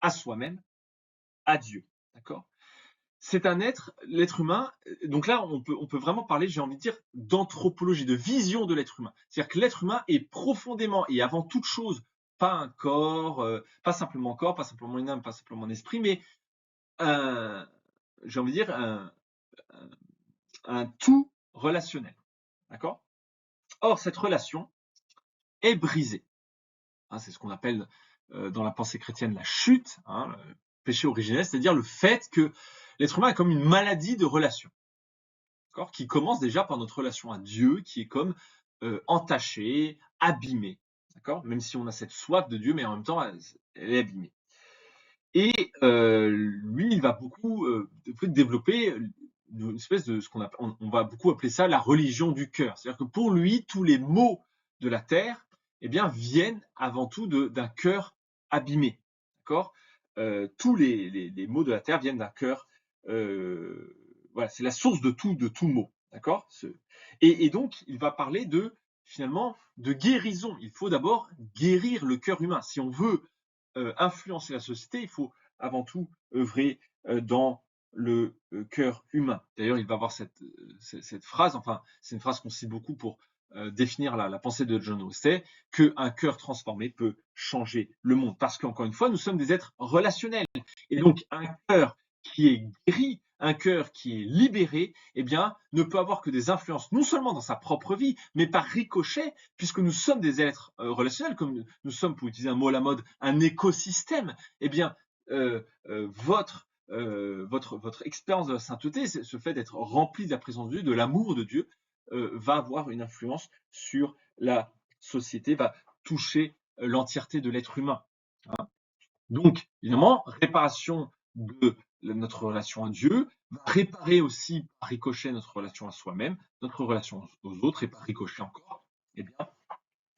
à soi-même, à Dieu. D'accord. C'est un être, l'être humain, donc là, on peut vraiment parler, j'ai envie de dire, d'anthropologie, de vision de l'être humain. C'est-à-dire que l'être humain est profondément et avant toute chose, pas un corps, pas simplement un corps, pas simplement une âme, pas simplement un esprit, mais j'ai envie de dire, un tout relationnel. D'accord. Or, cette relation est brisée. Hein, c'est ce qu'on appelle dans la pensée chrétienne la chute, hein, le péché originel, c'est-à-dire le fait que l'être humain est comme une maladie de relation, qui commence déjà par notre relation à Dieu, qui est comme entachée, abîmée, d'accord, même si on a cette soif de Dieu, mais en même temps, elle est abîmée. Et lui, il va beaucoup développer une espèce de ce qu'on appelle, on va beaucoup appeler ça la religion du cœur. C'est-à-dire que pour lui, tous les maux de la terre, eh bien, viennent avant tout d'un cœur abîmé, d'accord. Tous les maux de la terre viennent d'un cœur. Voilà, c'est la source de tout mot, d'accord. Et donc, il va parler finalement de guérison. Il faut d'abord guérir le cœur humain. Si on veut influencer la société, il faut avant tout œuvrer dans le cœur humain. D'ailleurs, il va avoir cette phrase, enfin, c'est une phrase qu'on cite beaucoup pour définir la pensée de John Wesley, qu'un cœur transformé peut changer le monde. Parce qu'encore une fois, nous sommes des êtres relationnels. Et donc, un cœur qui est guéri un cœur qui est libéré, eh bien, ne peut avoir que des influences, non seulement dans sa propre vie, mais par ricochet, puisque nous sommes des êtres relationnels, comme nous sommes, pour utiliser un mot à la mode, un écosystème. Eh bien, votre expérience de la sainteté, ce fait d'être rempli de la présence de Dieu, de l'amour de Dieu, va avoir une influence sur la société, va toucher l'entièreté de l'être humain. Hein. Donc, évidemment, réparation de notre relation à Dieu va réparer aussi par ricochet notre relation à soi-même, notre relation aux autres, et par ricochet encore, eh bien,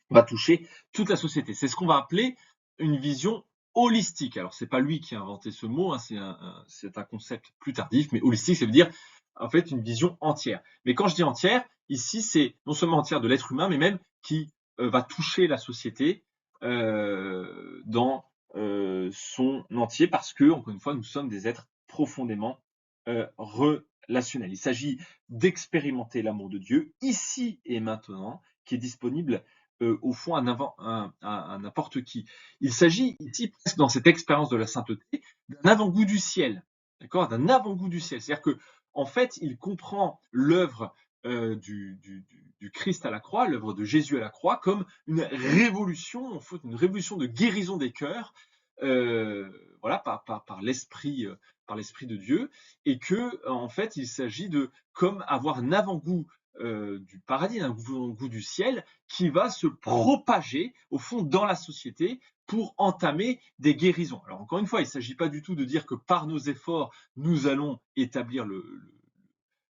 va toucher toute la société. C'est ce qu'on va appeler une vision holistique. Alors, c'est pas lui qui a inventé ce mot, hein, c'est un concept plus tardif, mais holistique, ça veut dire en fait une vision entière. Mais quand je dis entière, ici, c'est non seulement entière de l'être humain, mais même qui va toucher la société dans son entier, parce que, encore une fois, nous sommes des êtres profondément relationnels. Il s'agit d'expérimenter l'amour de Dieu ici et maintenant, qui est disponible au fond à n'importe qui. Il s'agit ici, presque dans cette expérience de la sainteté, d'un avant-goût du ciel, d'accord, d'un avant-goût du ciel. C'est-à-dire que, en fait, il comprend l'œuvre du Christ à la croix, l'œuvre de Jésus à la croix, comme une révolution, en fait, une révolution de guérison des cœurs, voilà, par l'esprit de Dieu, et que, en fait, il s'agit de comme avoir un avant-goût du paradis, un avant-goût du ciel, qui va se propager au fond dans la société pour entamer des guérisons. Alors encore une fois, il ne s'agit pas du tout de dire que par nos efforts, nous allons établir le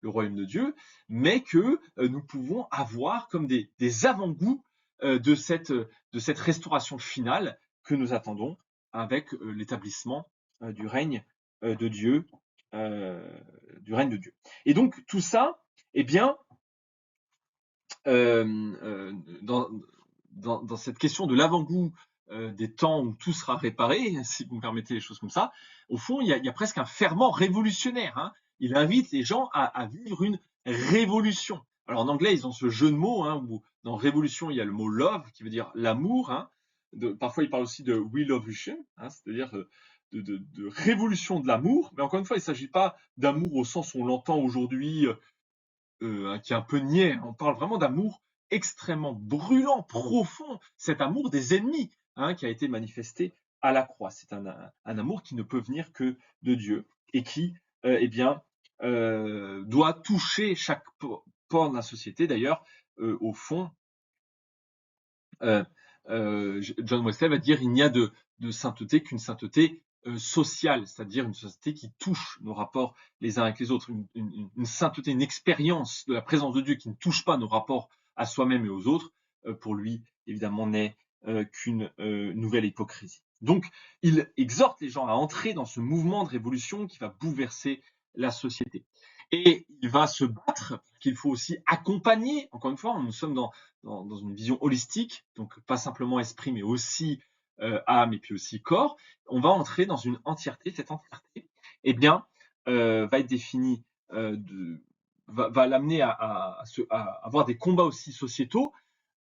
royaume de Dieu, mais que nous pouvons avoir comme des avant-goûts de cette restauration finale que nous attendons avec l'établissement du règne de Dieu, du règne de Dieu. Et donc tout ça, eh bien, dans cette question de l'avant-goût des temps où tout sera réparé, si vous me permettez les choses comme ça, au fond, il y a presque un ferment révolutionnaire. Hein. Il invite les gens à vivre une révolution. Alors en anglais, ils ont ce jeu de mots, hein, où dans révolution, il y a le mot love, qui veut dire l'amour. Hein. Parfois, ils parlent aussi de revolution, hein, c'est-à-dire de révolution de l'amour. Mais encore une fois, il ne s'agit pas d'amour au sens où on l'entend aujourd'hui, qui est un peu niais. On parle vraiment d'amour extrêmement brûlant, profond, cet amour des ennemis, hein, qui a été manifesté à la croix. C'est un amour qui ne peut venir que de Dieu et qui, eh bien, doit toucher chaque pore de la société. D'ailleurs, au fond, John Wesley va dire il n'y a de sainteté qu'une sainteté sociale, c'est-à-dire une sainteté qui touche nos rapports les uns avec les autres, une sainteté, une expérience de la présence de Dieu qui ne touche pas nos rapports à soi-même et aux autres, pour lui, évidemment, n'est qu'une nouvelle hypocrisie. Donc, il exhorte les gens à entrer dans ce mouvement de révolution qui va bouleverser la société. Et il va se battre, qu'il faut aussi accompagner, encore une fois, nous sommes dans une vision holistique, donc pas simplement esprit, mais aussi âme et puis aussi corps. On va entrer dans une entièreté. Cette entièreté, eh bien, va être définie, va l'amener à avoir des combats aussi sociétaux.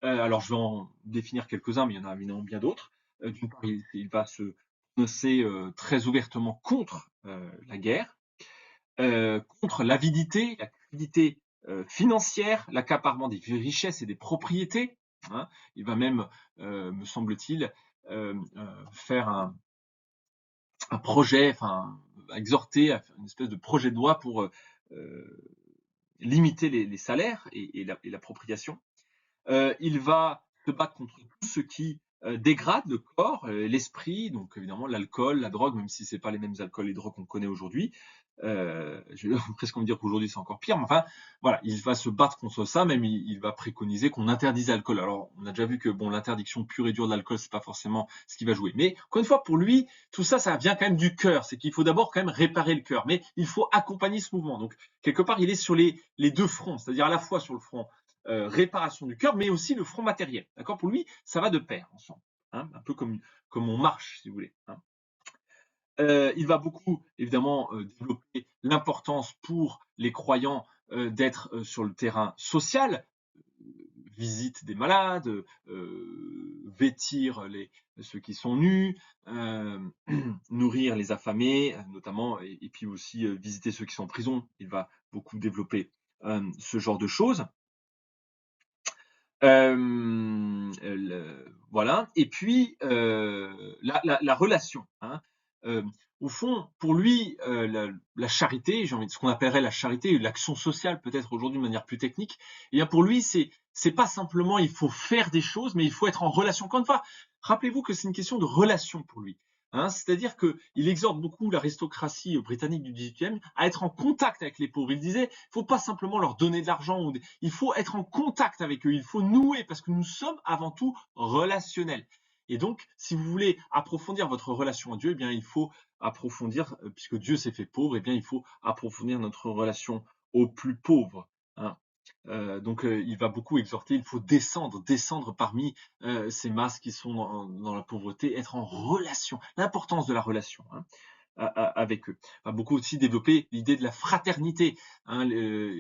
Alors, je vais en définir quelques-uns, mais il y en a évidemment bien d'autres. D'une part, il va se prononcer très ouvertement contre la guerre, contre l'avidité, la cupidité financière, l'accaparement des richesses et des propriétés. Hein. Il va même, me semble-t-il, faire un projet, enfin, exhorter à faire une espèce de projet de loi pour limiter les salaires et l'appropriation. Il va se battre contre tout ce qui dégrade le corps, l'esprit, donc évidemment l'alcool, la drogue, même si c'est pas les mêmes alcools et drogues qu'on connaît aujourd'hui. Je vais presque me dire qu'aujourd'hui c'est encore pire, mais enfin voilà, il va se battre contre ça, même il va préconiser qu'on interdise l'alcool. Alors on a déjà vu que bon, l'interdiction pure et dure de l'alcool, c'est pas forcément ce qui va jouer. Mais encore une fois, pour lui, tout ça, ça vient quand même du cœur. C'est qu'il faut d'abord quand même réparer le cœur, mais il faut accompagner ce mouvement. Donc quelque part, il est sur les deux fronts, c'est-à-dire à la fois sur le front réparation du cœur, mais aussi le front matériel. D'accord. Pour lui, ça va de pair ensemble, hein, un peu comme on marche, si vous voulez. Hein. Il va beaucoup, évidemment, développer l'importance pour les croyants d'être sur le terrain social, visite des malades, vêtir ceux qui sont nus, nourrir les affamés, notamment, et puis aussi visiter ceux qui sont en prison. Il va beaucoup développer ce genre de choses. Voilà. Et puis la relation, hein. Au fond, pour lui, la charité, ce qu'on appellerait la charité, l'action sociale peut-être aujourd'hui de manière plus technique, et bien pour lui, c'est pas simplement il faut faire des choses, mais il faut être en relation. Encore une fois, rappelez-vous que c'est une question de relation pour lui. Hein, c'est-à-dire qu'il exhorte beaucoup l'aristocratie britannique du XVIIIe à être en contact avec les pauvres. Il disait, il ne faut pas simplement leur donner de l'argent, il faut être en contact avec eux, il faut nouer, parce que nous sommes avant tout relationnels. Et donc, si vous voulez approfondir votre relation à Dieu, eh bien, il faut approfondir, puisque Dieu s'est fait pauvre, eh bien, il faut approfondir notre relation aux plus pauvres. Hein. Donc il va beaucoup exhorter, il faut descendre parmi ces masses qui sont dans la pauvreté, être en relation, l'importance de la relation, hein, avec eux. Il va beaucoup aussi développer l'idée de la fraternité, hein,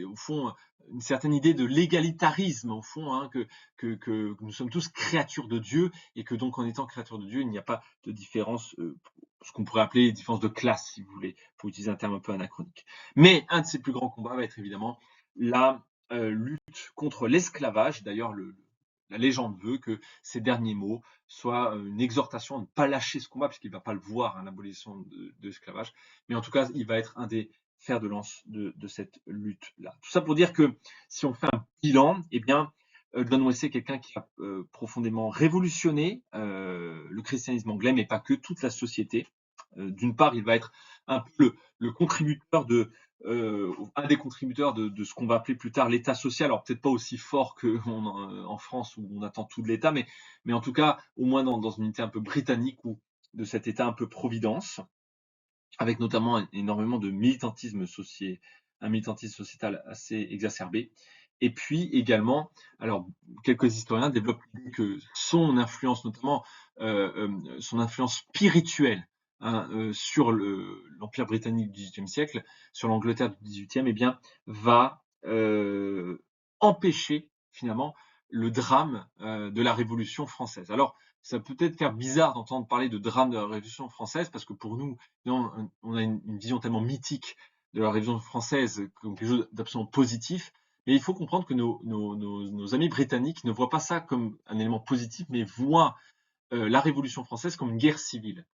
au fond, une certaine idée de l'égalitarisme, au fond, hein, que nous sommes tous créatures de Dieu, et que donc en étant créatures de Dieu, il n'y a pas de différence, ce qu'on pourrait appeler différence de classe, si vous voulez, pour utiliser un terme un peu anachronique. Mais un de ses plus grands combats va être évidemment la lutte contre l'esclavage. D'ailleurs, la légende veut que ces derniers mots soient une exhortation à ne pas lâcher ce combat, puisqu'il ne va pas le voir, hein, l'abolition de l'esclavage. Mais en tout cas, il va être un des fers de lance de cette lutte-là. Tout ça pour dire que si on fait un bilan, eh bien, John Wesley est quelqu'un qui a profondément révolutionné le christianisme anglais, mais pas que, toute la société. D'une part, il va être un peu le contributeur un des contributeurs de ce qu'on va appeler plus tard l'État social. Alors peut-être pas aussi fort qu'en France où on attend tout de l'État, mais en tout cas au moins dans une unité un peu britannique, ou de cet État un peu providence, avec notamment énormément de un militantisme sociétal assez exacerbé. Et puis également, alors quelques historiens développent l'idée que son influence, notamment son influence spirituelle, hein, sur l'Empire britannique du XVIIIe siècle, sur l'Angleterre du XVIIIe, eh bien, va empêcher finalement le drame de la Révolution française. Alors, ça peut peut-être faire bizarre d'entendre parler de drame de la Révolution française, parce que pour nous, on a une vision tellement mythique de la Révolution française comme quelque chose d'absolument positif. Mais il faut comprendre que nos amis britanniques ne voient pas ça comme un élément positif, mais voient la Révolution française comme une guerre civile.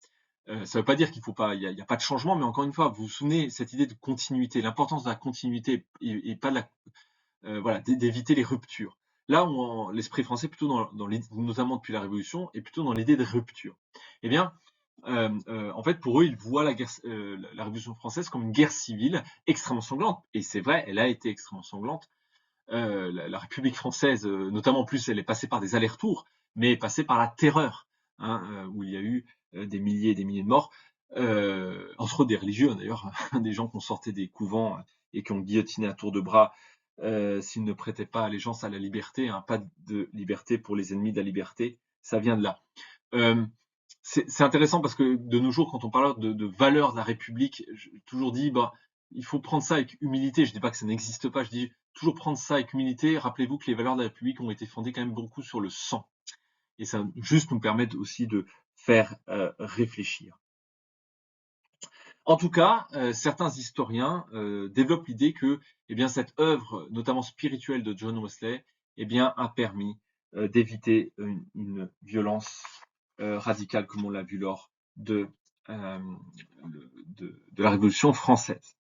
Ça ne veut pas dire qu'il n'y a pas de changement, mais encore une fois, vous vous souvenez, cette idée de continuité, l'importance de la continuité, et pas de voilà, d'éviter les ruptures. Là, l'esprit français, plutôt notamment depuis la Révolution, est plutôt dans l'idée de rupture. Eh bien, en fait, pour eux, ils voient la Révolution française comme une guerre civile extrêmement sanglante. Et c'est vrai, elle a été extrêmement sanglante. La République française, notamment en plus, elle est passée par des allers-retours, mais est passée par la terreur, hein, où il y a eu des milliers et des milliers de morts, entre autres des religieux d'ailleurs, des gens qui ont sorti des couvents et qui ont guillotiné à tour de bras s'ils ne prêtaient pas allégeance à la liberté, hein, pas de liberté pour les ennemis de la liberté, ça vient de là. C'est intéressant parce que de nos jours, quand on parle de valeurs de la République, j'ai toujours dit, bah, il faut prendre ça avec humilité. Je dis pas que ça n'existe pas, je dis toujours prendre ça avec humilité. Rappelez-vous que les valeurs de la République ont été fondées quand même beaucoup sur le sang. Et ça juste nous permet aussi de faire réfléchir. En tout cas, certains historiens développent l'idée que eh bien, cette œuvre, notamment spirituelle de John Wesley, eh bien, a permis d'éviter une violence radicale comme on l'a vu lors de la Révolution française.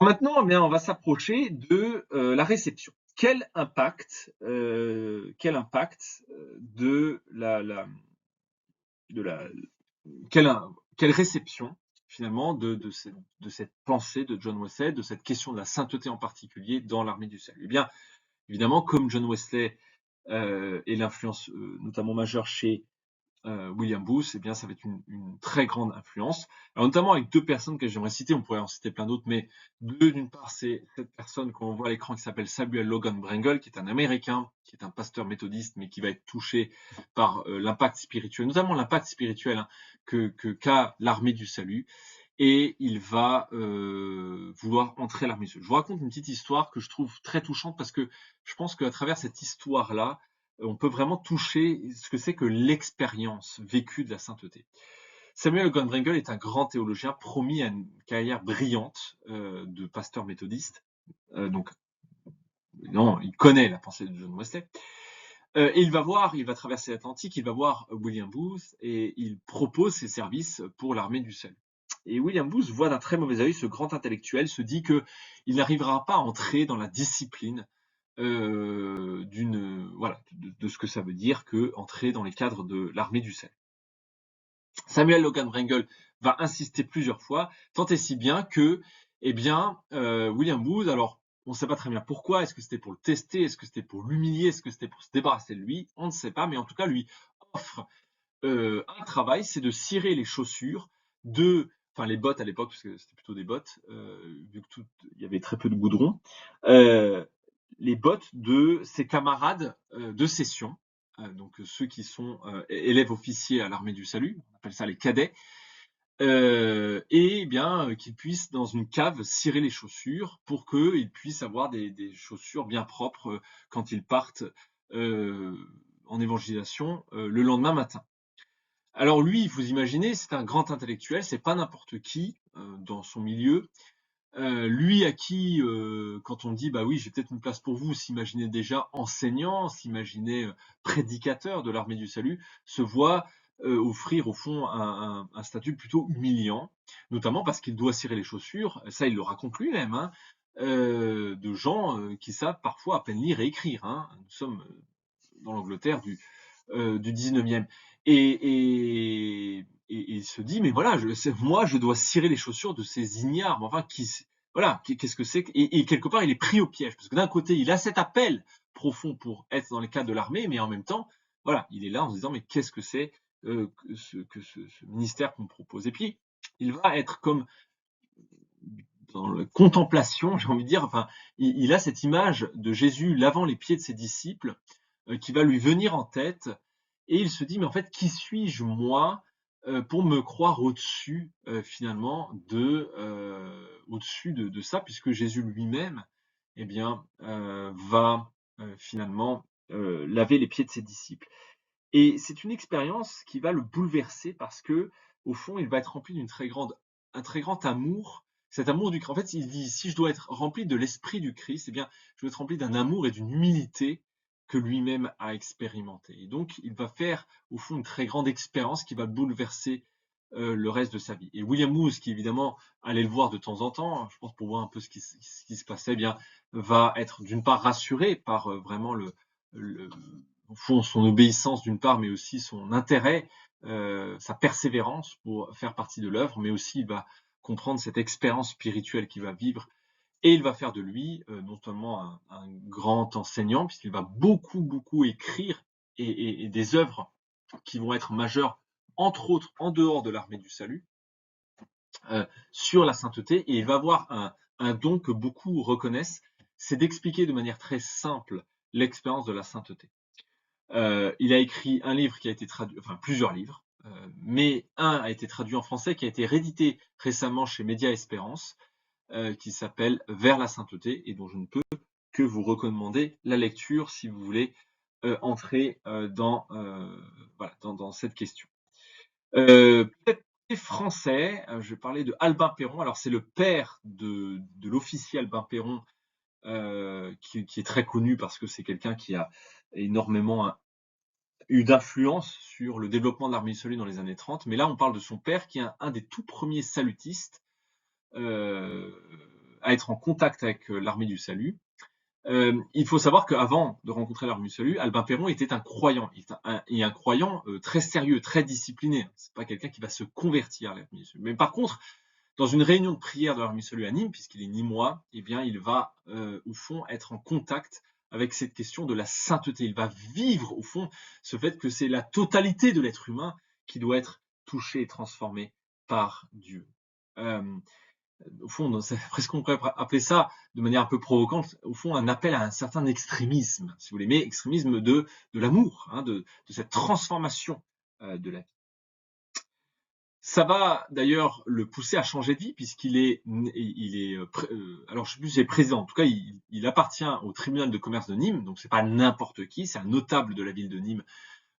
Maintenant, eh bien, on va s'approcher de la réception. Quel impact quelle réception finalement de cette pensée de John Wesley, de cette question de la sainteté en particulier dans l'armée du salut? Eh bien, évidemment, comme John Wesley est l'influence notamment majeure chez William Booth, eh bien, ça va être une très grande influence. Alors, notamment avec deux personnes que j'aimerais citer, on pourrait en citer plein d'autres, mais d'une part, c'est cette personne qu'on voit à l'écran qui s'appelle Samuel Logan Brengle, qui est un Américain, qui est un pasteur méthodiste, mais qui va être touché par l'impact spirituel, notamment l'impact spirituel, hein, qu'a l'armée du salut. Et il va vouloir entrer à l'armée du salut. Je vous raconte une petite histoire que je trouve très touchante parce que je pense qu'à travers cette histoire-là, on peut vraiment toucher ce que c'est que l'expérience vécue de la sainteté. Samuel Goldwangel est un grand théologien promis à une carrière brillante de pasteur méthodiste. Donc, non, il connaît la pensée de John Wesley. Et il va traverser l'Atlantique, il va voir William Booth et il propose ses services pour l'armée du salut. Et William Booth voit d'un très mauvais œil ce grand intellectuel, se dit qu'il n'arrivera pas à entrer dans la discipline de ce que ça veut dire que entrer dans les cadres de l'armée du salut. Samuel Logan Wrangel va insister plusieurs fois, tant et si bien que, William Booth, alors on ne sait pas très bien pourquoi, est-ce que c'était pour le tester, est-ce que c'était pour l'humilier, est-ce que c'était pour se débarrasser de lui, on ne sait pas, mais en tout cas lui offre un travail, c'est de cirer les chaussures les bottes à l'époque, parce que c'était plutôt des bottes, vu que il y avait très peu de goudron, les bottes de ses camarades de session, donc ceux qui sont élèves officiers à l'armée du salut, on appelle ça les cadets, qu'ils puissent dans une cave cirer les chaussures pour qu'ils puissent avoir des chaussures bien propres quand ils partent en évangélisation le lendemain matin. Alors lui, vous imaginez, c'est un grand intellectuel, c'est pas n'importe qui dans son milieu. Lui à qui, quand on dit bah oui, j'ai peut-être une place pour vous, s'imaginait déjà enseignant, s'imaginait prédicateur de l'armée du salut, se voit offrir au fond un statut plutôt humiliant, notamment parce qu'il doit cirer les chaussures, ça il le raconte lui-même, hein, de gens qui savent parfois à peine lire et écrire. Hein. Nous sommes dans l'Angleterre du 19e. Et il se dit, mais voilà, moi, je dois cirer les chaussures de ces ignares. Mais enfin, qu'est-ce que c'est et quelque part, il est pris au piège. Parce que d'un côté, il a cet appel profond pour être dans les cadres de l'armée, mais en même temps, voilà, il est là en se disant, mais qu'est-ce que c'est que ce ministère qu'on me propose. Et puis, il va être comme dans la contemplation, j'ai envie de dire, enfin, il a cette image de Jésus lavant les pieds de ses disciples qui va lui venir en tête, et il se dit, mais en fait, qui suis-je moi pour me croire au-dessus finalement au-dessus de ça, puisque Jésus lui-même, va finalement laver les pieds de ses disciples. Et c'est une expérience qui va le bouleverser parce que, au fond, il va être rempli un très grand amour. Cet amour du Christ. En fait, il dit, si je dois être rempli de l'esprit du Christ, je dois être rempli d'un amour et d'une humilité que lui-même a expérimenté. Et donc, il va faire, au fond, une très grande expérience qui va bouleverser le reste de sa vie. Et William Booth, qui évidemment allait le voir de temps en temps, je pense pour voir un peu ce qui se passait, va être d'une part rassuré par vraiment au fond, son obéissance d'une part, mais aussi son intérêt, sa persévérance pour faire partie de l'œuvre, mais aussi il va comprendre cette expérience spirituelle qu'il va vivre et il va faire de lui non seulement un grand enseignant, puisqu'il va beaucoup écrire et des œuvres qui vont être majeures, entre autres en dehors de l'armée du salut, sur la sainteté, et il va avoir un don que beaucoup reconnaissent, c'est d'expliquer de manière très simple l'expérience de la sainteté. Il a écrit un livre qui a été traduit, enfin plusieurs livres, mais un a été traduit en français, qui a été réédité récemment chez Média Espérance, qui s'appelle Vers la sainteté, et dont je ne peux que vous recommander la lecture si vous voulez entrer dans cette question. Peut-être français, je vais parler de Albin Péron. Alors c'est le père de l'officier Albin Péron, qui est très connu parce que c'est quelqu'un qui a énormément eu d'influence sur le développement de l'armée du salut dans les années 30. Mais là, on parle de son père qui est un des tout premiers salutistes à être en contact avec l'armée du salut. Il faut savoir qu'avant de rencontrer l'armée du salut, Albin Péron était un croyant, et un croyant très sérieux, très discipliné. C'est pas quelqu'un qui va se convertir à l'armée du salut. Mais par contre, dans une réunion de prière de l'armée du salut à Nîmes, puisqu'il est nîmois, il va au fond être en contact avec cette question de la sainteté. Il va vivre au fond ce fait que c'est la totalité de l'être humain qui doit être touché et transformé par Dieu. Au fond, c'est presque on pourrait appeler ça de manière un peu provocante, au fond, un appel à un certain extrémisme, si vous voulez, mais extrémisme de l'amour, hein, de cette transformation de la vie. Ça va d'ailleurs le pousser à changer de vie puisqu'il est, alors je sais plus si c'est président, en tout cas il appartient au tribunal de commerce de Nîmes, donc c'est pas n'importe qui, c'est un notable de la ville de Nîmes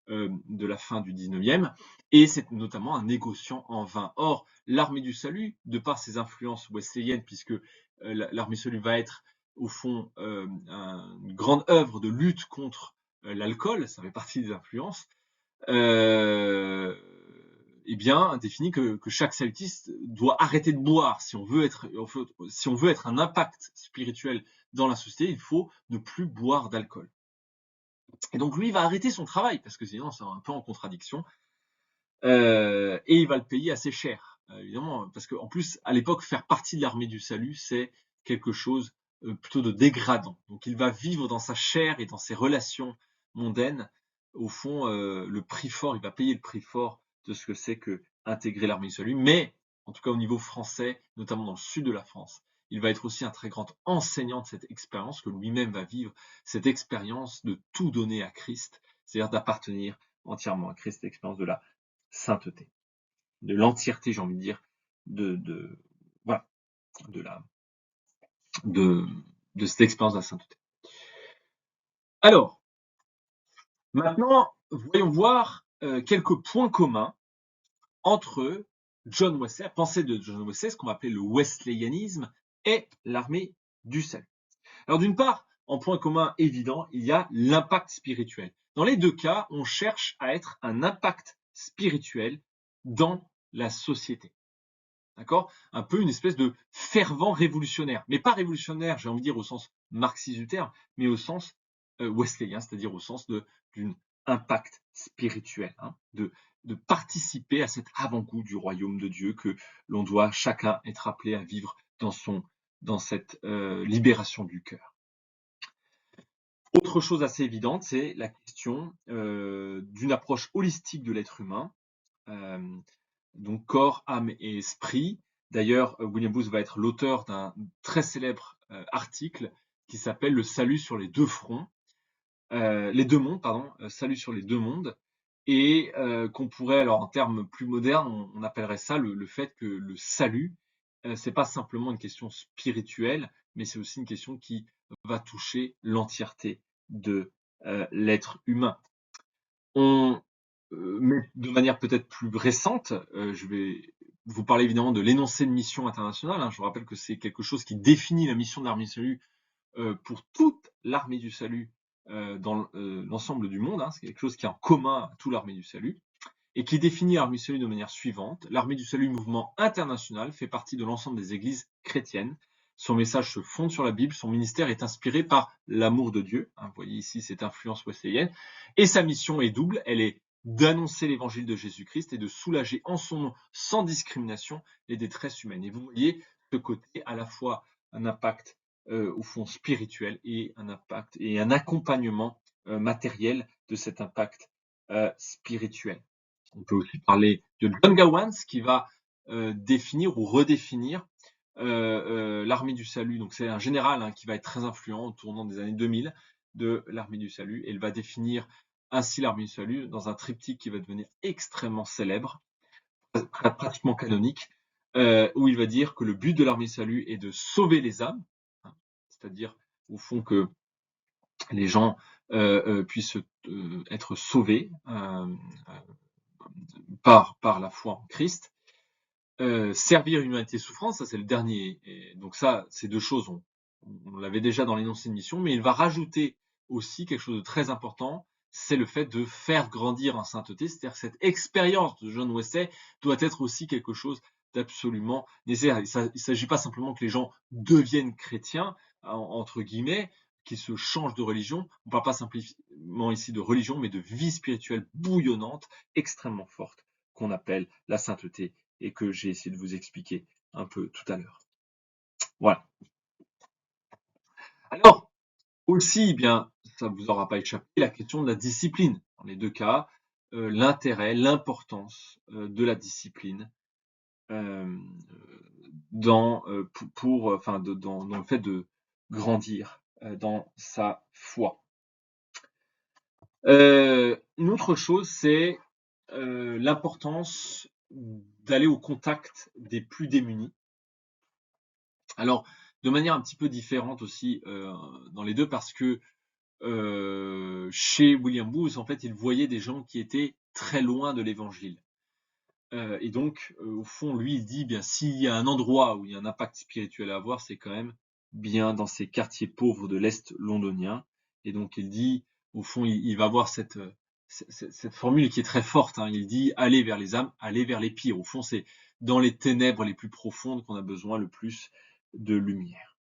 de la fin du 19e, et c'est notamment un négociant en vin. Or, l'Armée du Salut, de par ses influences wesleyanes, puisque l'Armée du Salut va être au fond une grande œuvre de lutte contre l'alcool, ça fait partie des influences, eh bien, définit que chaque salutiste doit arrêter de boire. Si on veut être un impact spirituel dans la société, il faut ne plus boire d'alcool. Et donc lui, il va arrêter son travail, parce que sinon, c'est un peu en contradiction, et il va le payer assez cher, évidemment, parce qu'en plus, à l'époque, faire partie de l'Armée du Salut, c'est quelque chose plutôt de dégradant. Donc il va vivre dans sa chair et dans ses relations mondaines, au fond, le prix fort, il va payer le prix fort de ce que c'est que intégrer l'Armée du Salut, mais en tout cas au niveau français, notamment dans le sud de la France, il va être aussi un très grand enseignant de cette expérience que lui-même va vivre, cette expérience de tout donner à Christ, c'est-à-dire d'appartenir entièrement à Christ, l'expérience de la sainteté, de l'entièreté, j'ai envie de dire, voilà, de la, de, de cette expérience de la sainteté. Alors, maintenant, voyons voir quelques points communs entre John Wesley, la pensée de John Wesley, ce qu'on va appeler le wesleyanisme, et l'Armée du Salut. Alors d'une part, en point commun évident, il y a l'impact spirituel. Dans les deux cas, on cherche à être un impact spirituel dans la société. D'accord? Un peu une espèce de fervent révolutionnaire. Mais pas révolutionnaire, j'ai envie de dire au sens marxiste du terme, mais au sens wesleyen, c'est-à-dire au sens d'une impact spirituel, hein, de participer à cet avant-goût du royaume de Dieu que l'on doit chacun être appelé à vivre dans cette libération du cœur. Autre chose assez évidente, c'est la question d'une approche holistique de l'être humain, donc corps, âme et esprit. D'ailleurs, William Booth va être l'auteur d'un très célèbre article qui s'appelle Le salut sur les deux fronts, les deux mondes, pardon, salut sur les deux mondes, et qu'on pourrait, alors en termes plus modernes, on appellerait ça le fait que le salut, c'est pas simplement une question spirituelle, mais c'est aussi une question qui va toucher l'entièreté de l'être humain. Mais de manière peut-être plus récente, je vais vous parler évidemment de l'énoncé de mission internationale, hein. Je vous rappelle que c'est quelque chose qui définit la mission de l'Armée du Salut pour toute l'Armée du Salut dans l'ensemble du monde, hein. C'est quelque chose qui est en commun à toute l'Armée du Salut et qui définit l'Armée du Salut de manière suivante. L'Armée du Salut, mouvement international, fait partie de l'ensemble des églises chrétiennes. Son message se fonde sur la Bible, son ministère est inspiré par l'amour de Dieu, hein, vous voyez ici cette influence wesleyenne, et sa mission est double, elle est d'annoncer l'évangile de Jésus-Christ et de soulager en son nom, sans discrimination, les détresses humaines. Et vous voyez ce côté à la fois un impact au fond spirituel et un impact et un accompagnement matériel de cet impact spirituel. On peut aussi parler de John Gowans qui va définir ou redéfinir l'armée du salut. Donc c'est un général hein, qui va être très influent au tournant des années 2000 de l'armée du salut. Et il va définir ainsi l'armée du salut dans un triptyque qui va devenir extrêmement célèbre, pratiquement canonique, où il va dire que le but de l'armée du salut est de sauver les âmes, hein, c'est-à-dire au fond que les gens puissent être sauvés par la foi en Christ. Servir l'humanité souffrante, ça c'est le dernier. Et donc ça, ces deux choses, on l'avait déjà dans l'énoncé de mission, mais il va rajouter aussi quelque chose de très important, c'est le fait de faire grandir en sainteté, c'est-à-dire que cette expérience de John Wesley doit être aussi quelque chose d'absolument nécessaire. Il ne s'agit pas simplement que les gens deviennent chrétiens, entre guillemets, qu'ils se changent de religion. On ne parle pas simplement ici de religion, mais de vie spirituelle bouillonnante, extrêmement forte, qu'on appelle la sainteté et que j'ai essayé de vous expliquer un peu tout à l'heure. Voilà. Alors, aussi, eh bien, ça ne vous aura pas échappé, la question de la discipline. Dans les deux cas, l'intérêt, l'importance de la discipline dans le fait de grandir dans sa foi. Une autre chose, c'est l'importance d'aller au contact des plus démunis. Alors, de manière un petit peu différente aussi dans les deux, parce que chez William Booth, en fait, il voyait des gens qui étaient très loin de l'évangile. Et donc, au fond, lui, il dit, bien, s'il y a un endroit où il y a un impact spirituel à avoir, c'est quand même bien dans ces quartiers pauvres de l'Est londonien. Et donc, il dit, au fond, il va avoir cette formule qui est très forte, hein. Il dit, allez vers les âmes, allez vers les pires. Au fond, c'est dans les ténèbres les plus profondes qu'on a besoin le plus de lumière.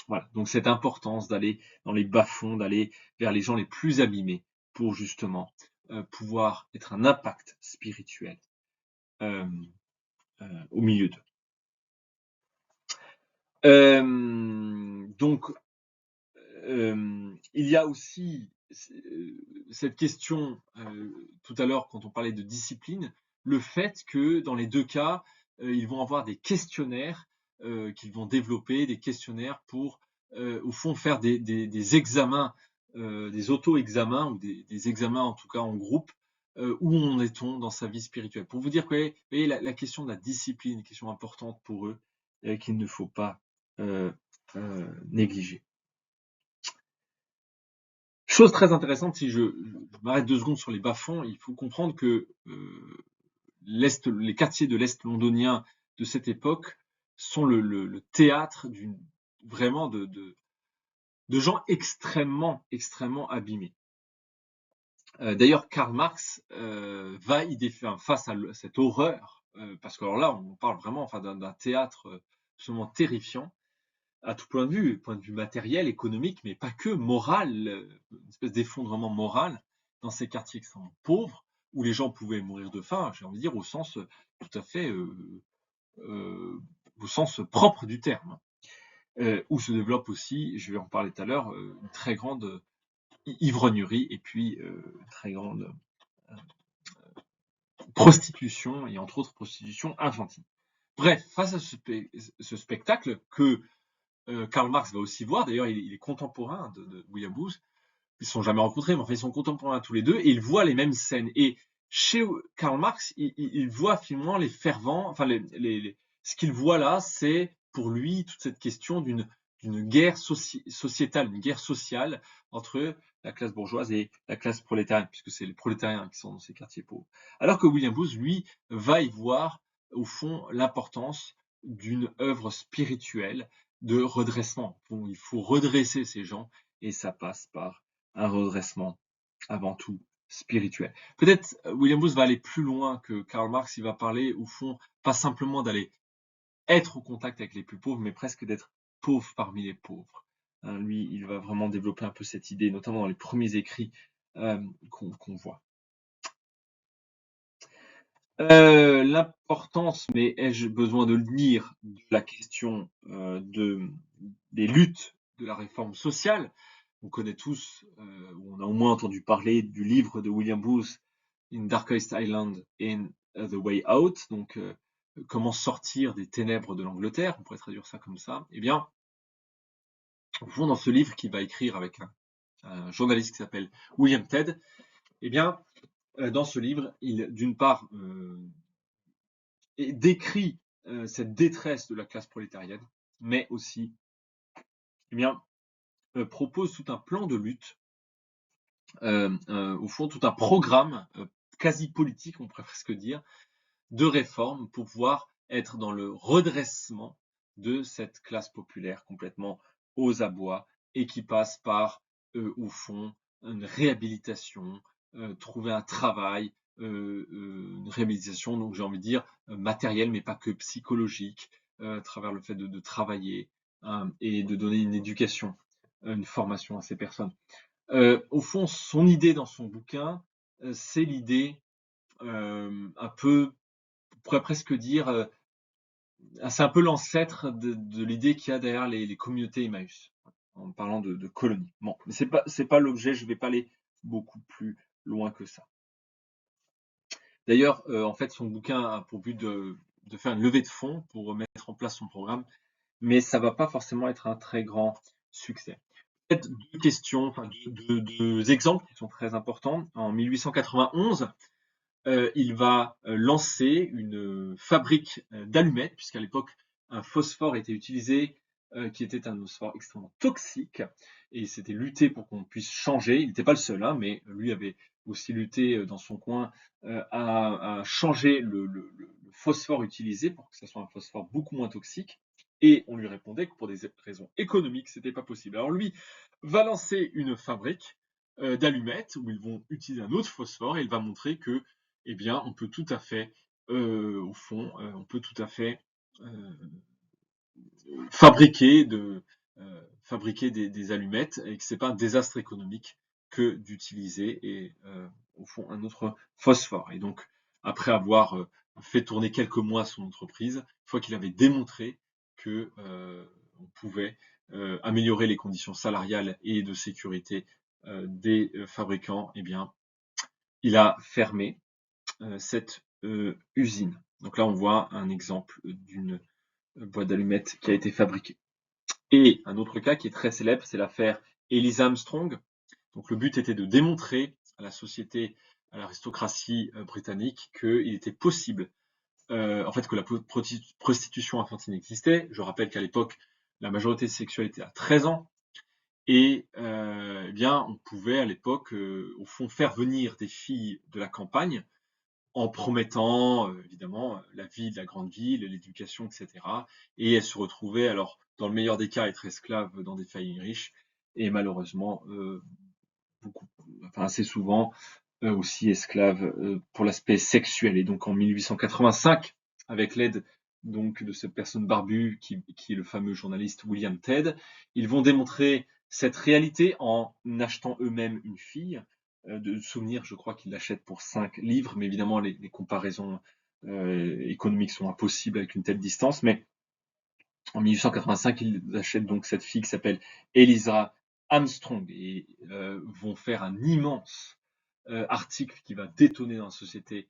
Voilà. Donc, cette importance d'aller dans les bas-fonds, d'aller vers les gens les plus abîmés pour justement pouvoir être un impact spirituel au milieu d'eux. Donc, il y a aussi cette question, tout à l'heure, quand on parlait de discipline, le fait que dans les deux cas, ils vont avoir des questionnaires qu'ils vont développer, des questionnaires pour, au fond, faire des examens, des auto-examens ou des examens en tout cas en groupe, où en est-on dans sa vie spirituelle. Pour vous dire que, vous voyez, la question de la discipline, une question importante pour eux, qu'il ne faut pas négliger. Chose très intéressante, si je m'arrête 2 secondes sur les bas-fonds, il faut comprendre que les quartiers de l'Est londonien de cette époque sont le théâtre vraiment de gens extrêmement, extrêmement abîmés. D'ailleurs, Karl Marx va y défaire face à cette horreur, parce que alors là, on parle vraiment d'un théâtre absolument terrifiant, à tout point de vue matériel, économique, mais pas que, moral, une espèce d'effondrement moral dans ces quartiers extrêmement pauvres, où les gens pouvaient mourir de faim, j'ai envie de dire, au sens tout à fait, au sens propre du terme. Où se développe aussi, je vais en parler tout à l'heure, une très grande ivrognerie et puis une très grande prostitution, et entre autres prostitution infantile. Bref, face à ce spectacle que Karl Marx va aussi voir, d'ailleurs il est contemporain de William Booth, ils ne se sont jamais rencontrés, mais enfin ils sont contemporains tous les deux, et ils voient les mêmes scènes. Et chez Karl Marx, il voit finalement les fervents, enfin ce qu'il voit là, c'est pour lui toute cette question d'une guerre sociétale, une guerre sociale entre la classe bourgeoise et la classe prolétarienne, puisque c'est les prolétariens qui sont dans ces quartiers pauvres. Alors que William Booth, lui, va y voir au fond l'importance d'une œuvre spirituelle de redressement. Bon, il faut redresser ces gens, et ça passe par un redressement avant tout spirituel. Peut-être William Booth va aller plus loin que Karl Marx, il va parler au fond pas simplement d'aller être au contact avec les plus pauvres, mais presque d'être pauvre parmi les pauvres. Hein, lui, il va vraiment développer un peu cette idée, notamment dans les premiers écrits qu'on voit. L'importance, mais ai-je besoin de le dire, de la question des luttes de la réforme sociale. On connaît tous, ou on a au moins entendu parler du livre de William Booth, In Darkest Island, in The Way Out, donc comment sortir des ténèbres de l'Angleterre, on pourrait traduire ça comme ça. Eh bien, au fond, dans ce livre qu'il va écrire avec un journaliste qui s'appelle William Ted, eh bien, dans ce livre, il, d'une part, décrit cette détresse de la classe prolétarienne, mais aussi, eh bien, propose tout un plan de lutte, au fond, tout un programme quasi politique, on pourrait presque dire, de réforme pour pouvoir être dans le redressement de cette classe populaire complètement aux abois, et qui passe par, au fond, une réhabilitation, trouver un travail, une réhabilitation, donc j'ai envie de dire matérielle, mais pas que psychologique, à travers le fait de travailler, hein, et de donner une éducation, une formation à ces personnes. Au fond, son idée dans son bouquin, c'est l'idée un peu, on pourrait presque dire, c'est un peu l'ancêtre de l'idée qu'il y a derrière les communautés Emmaüs, en parlant de colonies. Bon, mais c'est pas l'objet, je vais pas aller beaucoup plus loin que ça. D'ailleurs, en fait, son bouquin a pour but de faire une levée de fonds pour mettre en place son programme, mais ça va pas forcément être un très grand succès. Peut-être deux questions, enfin deux exemples qui sont très importants. En 1891, il va lancer une fabrique d'allumettes, puisqu'à l'époque, un phosphore était utilisé qui était un phosphore extrêmement toxique, et c'était lutter pour qu'on puisse changer. Il n'était pas le seul, hein, mais lui avait aussi lutté dans son coin à changer le phosphore utilisé pour que ce soit un phosphore beaucoup moins toxique. Et on lui répondait que pour des raisons économiques, c'était pas possible. Alors lui va lancer une fabrique d'allumettes où ils vont utiliser un autre phosphore et il va montrer que, eh bien, on peut tout à fait, au fond, on peut tout à fait fabriquer fabriquer des allumettes et que c'est pas un désastre économique que d'utiliser au fond un autre phosphore. Et donc après avoir fait tourner quelques mois son entreprise, une fois qu'il avait démontré que on pouvait améliorer les conditions salariales et de sécurité des fabricants, eh bien il a fermé cette usine. Donc là on voit un exemple d'une boîte d'allumettes qui a été fabriquée. Et un autre cas qui est très célèbre, c'est l'affaire Elisa Armstrong. Donc le but était de démontrer à la société, à l'aristocratie britannique qu'il était possible, en fait, que la prostitution infantile existait. Je rappelle qu'à l'époque, la majorité sexuelle était à 13 ans. Et eh bien, on pouvait à l'époque, au fond, faire venir des filles de la campagne en promettant évidemment la vie de la grande ville, l'éducation, etc. Et elle se retrouvait, alors, dans le meilleur des cas, être esclave dans des familles riches, et malheureusement, beaucoup, enfin assez souvent, aussi esclave pour l'aspect sexuel. Et donc en 1885, avec l'aide donc de cette personne barbue qui est le fameux journaliste William Ted, ils vont démontrer cette réalité en achetant eux-mêmes une fille. De souvenir, je crois qu'ils l'achètent pour 5 livres, mais évidemment les comparaisons économiques sont impossibles avec une telle distance. Mais en 1885, ils achètent donc cette fille qui s'appelle Elisa Armstrong et vont faire un immense article qui va détonner dans la société.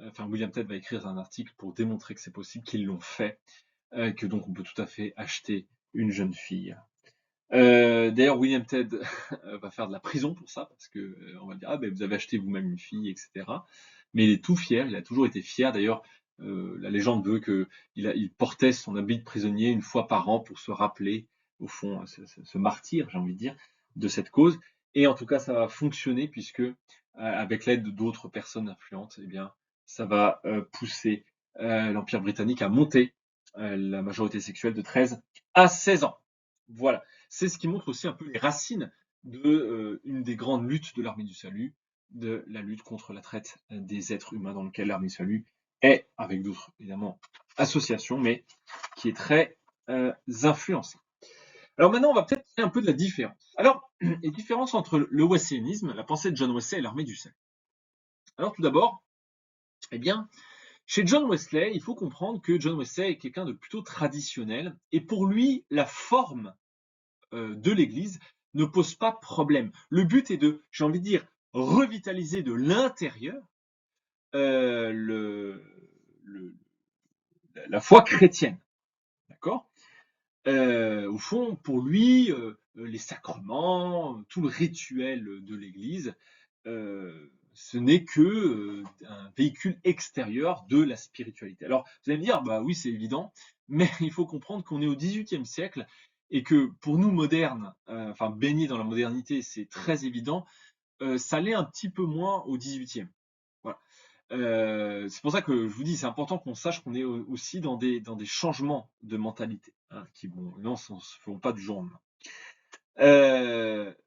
Enfin, William Ted va écrire un article pour démontrer que c'est possible, qu'ils l'ont fait, que donc on peut tout à fait acheter une jeune fille. D'ailleurs, William Ted va faire de la prison pour ça, parce que on va dire ah ben vous avez acheté vous-même une fille, etc. Mais il est tout fier, il a toujours été fier. D'ailleurs, la légende veut que il portait son habit de prisonnier une fois par an pour se rappeler, au fond, ce martyr, j'ai envie de dire, de cette cause. Et en tout cas, ça va fonctionner puisque avec l'aide d'autres personnes influentes, eh bien, ça va pousser l'Empire britannique à monter la majorité sexuelle de 13 à 16 ans. Voilà. C'est ce qui montre aussi un peu les racines de une des grandes luttes de l'armée du salut, de la lutte contre la traite des êtres humains, dans lequel l'armée du salut est, avec d'autres évidemment associations, mais qui est très influencée. Alors maintenant, on va peut-être parler un peu de la différence. Alors, les différences entre le wesléyanisme, la pensée de John Wesley et l'armée du salut. Alors tout d'abord, eh bien, chez John Wesley, il faut comprendre que John Wesley est quelqu'un de plutôt traditionnel, et pour lui, la forme de l'Église ne pose pas problème. Le but est de, j'ai envie de dire, revitaliser de l'intérieur le, la foi chrétienne. D'accord. Au fond, pour lui, les sacrements, tout le rituel de l'Église, ce n'est que un véhicule extérieur de la spiritualité. Alors, vous allez me dire, bah oui, c'est évident, mais il faut comprendre qu'on est au XVIIIe siècle et que pour nous modernes, enfin baignés dans la modernité, c'est très évident. Ça l'est un petit peu moins au XVIIIe. Voilà. C'est pour ça que je vous dis, c'est important qu'on sache qu'on est aussi dans des changements de mentalité, hein, qui vont, non, ne se feront pas du jour au lendemain.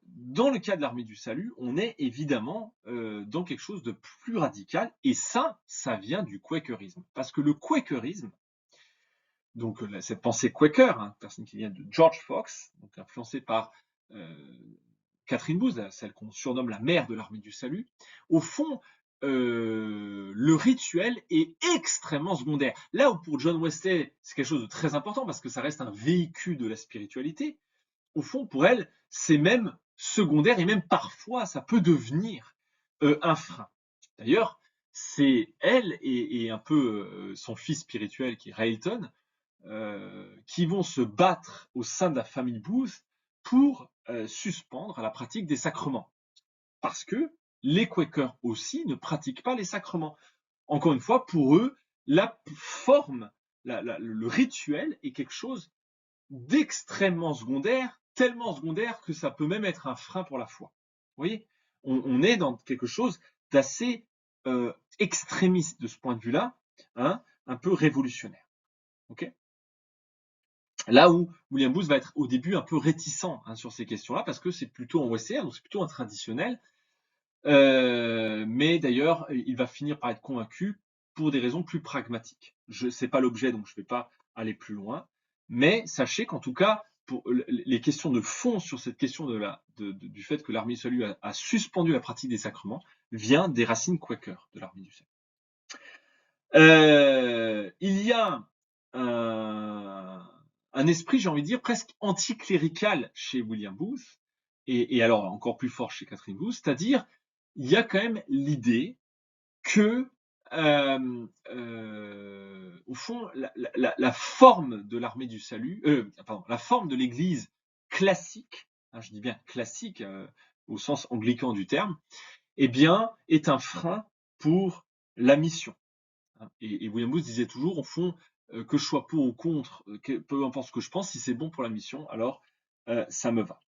Dans le cas de l'armée du salut, on est évidemment dans quelque chose de plus radical, et ça vient du quakerisme. Parce que le quakerisme, donc cette pensée quaker, hein, personne qui vient de George Fox, donc influencée par Catherine Booth, celle qu'on surnomme la mère de l'armée du salut, au fond, le rituel est extrêmement secondaire. Là où pour John Wesley, c'est quelque chose de très important parce que ça reste un véhicule de la spiritualité, au fond, pour elle, c'est même secondaire et même parfois, ça peut devenir un frein. D'ailleurs, c'est elle et un peu son fils spirituel qui est Railton, qui vont se battre au sein de la famille Booth pour suspendre la pratique des sacrements. Parce que les Quakers aussi ne pratiquent pas les sacrements. Encore une fois, pour eux, la forme, le rituel est quelque chose d'extrêmement secondaire, tellement secondaire que ça peut même être un frein pour la foi. Vous voyez, on est dans quelque chose d'assez extrémiste de ce point de vue-là, hein, un peu révolutionnaire. Okay, là où William Booth va être au début un peu réticent sur ces questions-là, parce que c'est plutôt en OSR, donc c'est plutôt un traditionnel. Mais d'ailleurs, il va finir par être convaincu pour des raisons plus pragmatiques. C'est pas l'objet, donc je ne vais pas aller plus loin. Mais sachez qu'en tout cas, pour les questions de fond sur cette question du fait que l'Armée du Salut a suspendu la pratique des sacrements vient des racines quakers de l'Armée du Salut. Il y a un esprit, j'ai envie de dire, presque anticlérical chez William Booth, et alors encore plus fort chez Catherine Booth, c'est-à-dire il y a quand même l'idée que, au fond, la forme de l'Armée du Salut, la forme de l'Église classique, je dis bien classique au sens anglican du terme, eh bien, est un frein pour la mission. Et William Booth disait toujours, au fond, que je sois pour ou contre, peu importe ce que je pense, si c'est bon pour la mission, alors ça me va.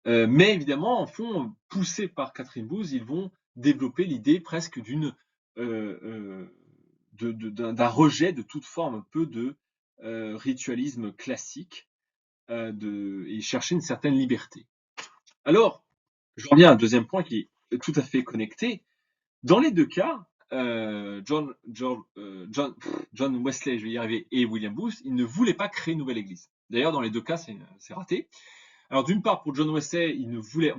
Mais évidemment, en fond, poussés par Catherine Booth, ils vont développer l'idée presque d'un rejet de toute forme un peu de ritualisme classique et chercher une certaine liberté. Alors, je reviens à un deuxième point qui est tout à fait connecté. Dans les deux cas, John Wesley, je vais y arriver, et William Booth, ils ne voulaient pas créer une nouvelle église. D'ailleurs, dans les deux cas, c'est raté. Alors, d'une part, pour John Wesley, il voulait,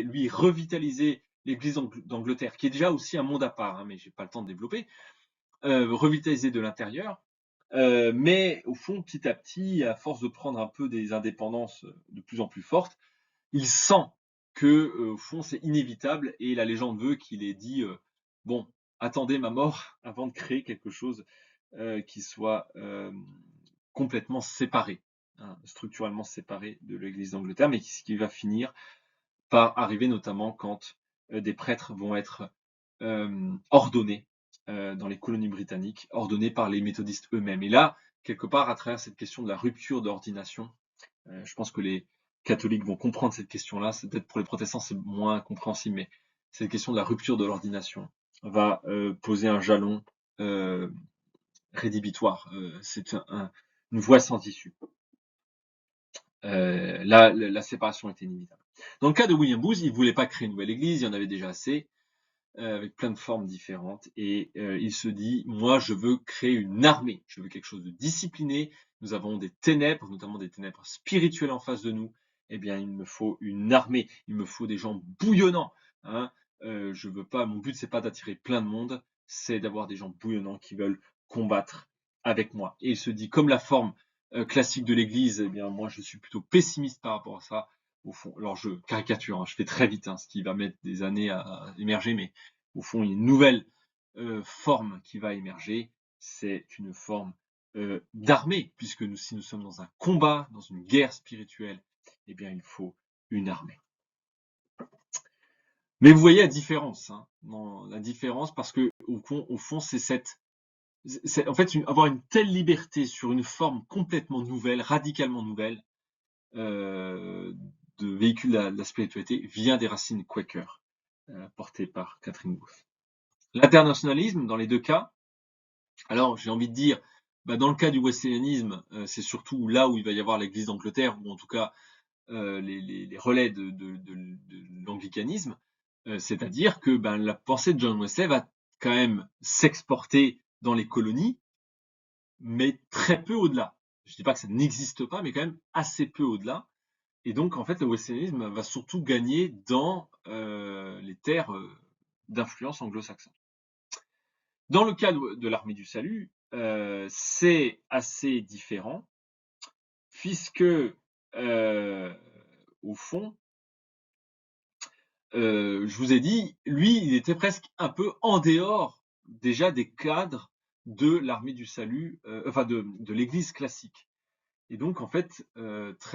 lui, revitaliser l'église d'Angleterre, qui est déjà aussi un monde à part, mais j'ai pas le temps de développer, revitaliser de l'intérieur. Mais au fond, petit à petit, à force de prendre un peu des indépendances de plus en plus fortes, il sent que, au fond, c'est inévitable et la légende veut qu'il ait dit bon, attendez ma mort avant de créer quelque chose qui soit complètement séparé, structurellement séparé de l'Église d'Angleterre, mais qui va finir par arriver notamment quand des prêtres vont être ordonnés dans les colonies britanniques, ordonnés par les méthodistes eux-mêmes. Et là, quelque part, à travers cette question de la rupture d'ordination, je pense que les catholiques vont comprendre cette question-là. C'est peut-être pour les protestants, c'est moins compréhensible, mais cette question de la rupture de l'ordination va poser un jalon rédhibitoire. C'est une voie sans issue. Là, la séparation était inévitable. Dans le cas de William Booth, il ne voulait pas créer une nouvelle église, il y en avait déjà assez, avec plein de formes différentes, et il se dit, moi, je veux créer une armée, je veux quelque chose de discipliné, nous avons des ténèbres, notamment des ténèbres spirituelles en face de nous, eh bien, il me faut une armée, il me faut des gens bouillonnants, je veux pas, mon but, c'est pas d'attirer plein de monde, c'est d'avoir des gens bouillonnants qui veulent combattre avec moi. Et il se dit, comme la forme classique de l'Église, eh bien, moi, je suis plutôt pessimiste par rapport à ça, au fond. Alors, je caricature, je fais très vite, ce qui va mettre des années à émerger, mais au fond, une nouvelle forme qui va émerger, c'est une forme d'armée, puisque si nous sommes dans un combat, dans une guerre spirituelle, eh bien, il faut une armée. Mais vous voyez la différence, la différence, parce que au fond, en fait, avoir une telle liberté sur une forme complètement nouvelle, radicalement nouvelle, de véhicule de la spiritualité vient des racines quakers portées par Catherine Booth. L'internationalisme, dans les deux cas, alors j'ai envie de dire, dans le cas du wesleyanisme, c'est surtout là où il va y avoir l'Église d'Angleterre, ou en tout cas les relais de l'anglicanisme, c'est-à-dire que la pensée de John Wesley va quand même s'exporter dans les colonies, mais très peu au-delà. Je ne dis pas que ça n'existe pas, mais quand même assez peu au-delà. Et donc, en fait, le wesleyanisme va surtout gagner dans les terres d'influence anglo-saxonne. Dans le cas de l'Armée du Salut, c'est assez différent, puisque, au fond, je vous ai dit, lui, il était presque un peu en dehors déjà des cadres de l'Armée du Salut, de l'Église classique. Et donc, en fait,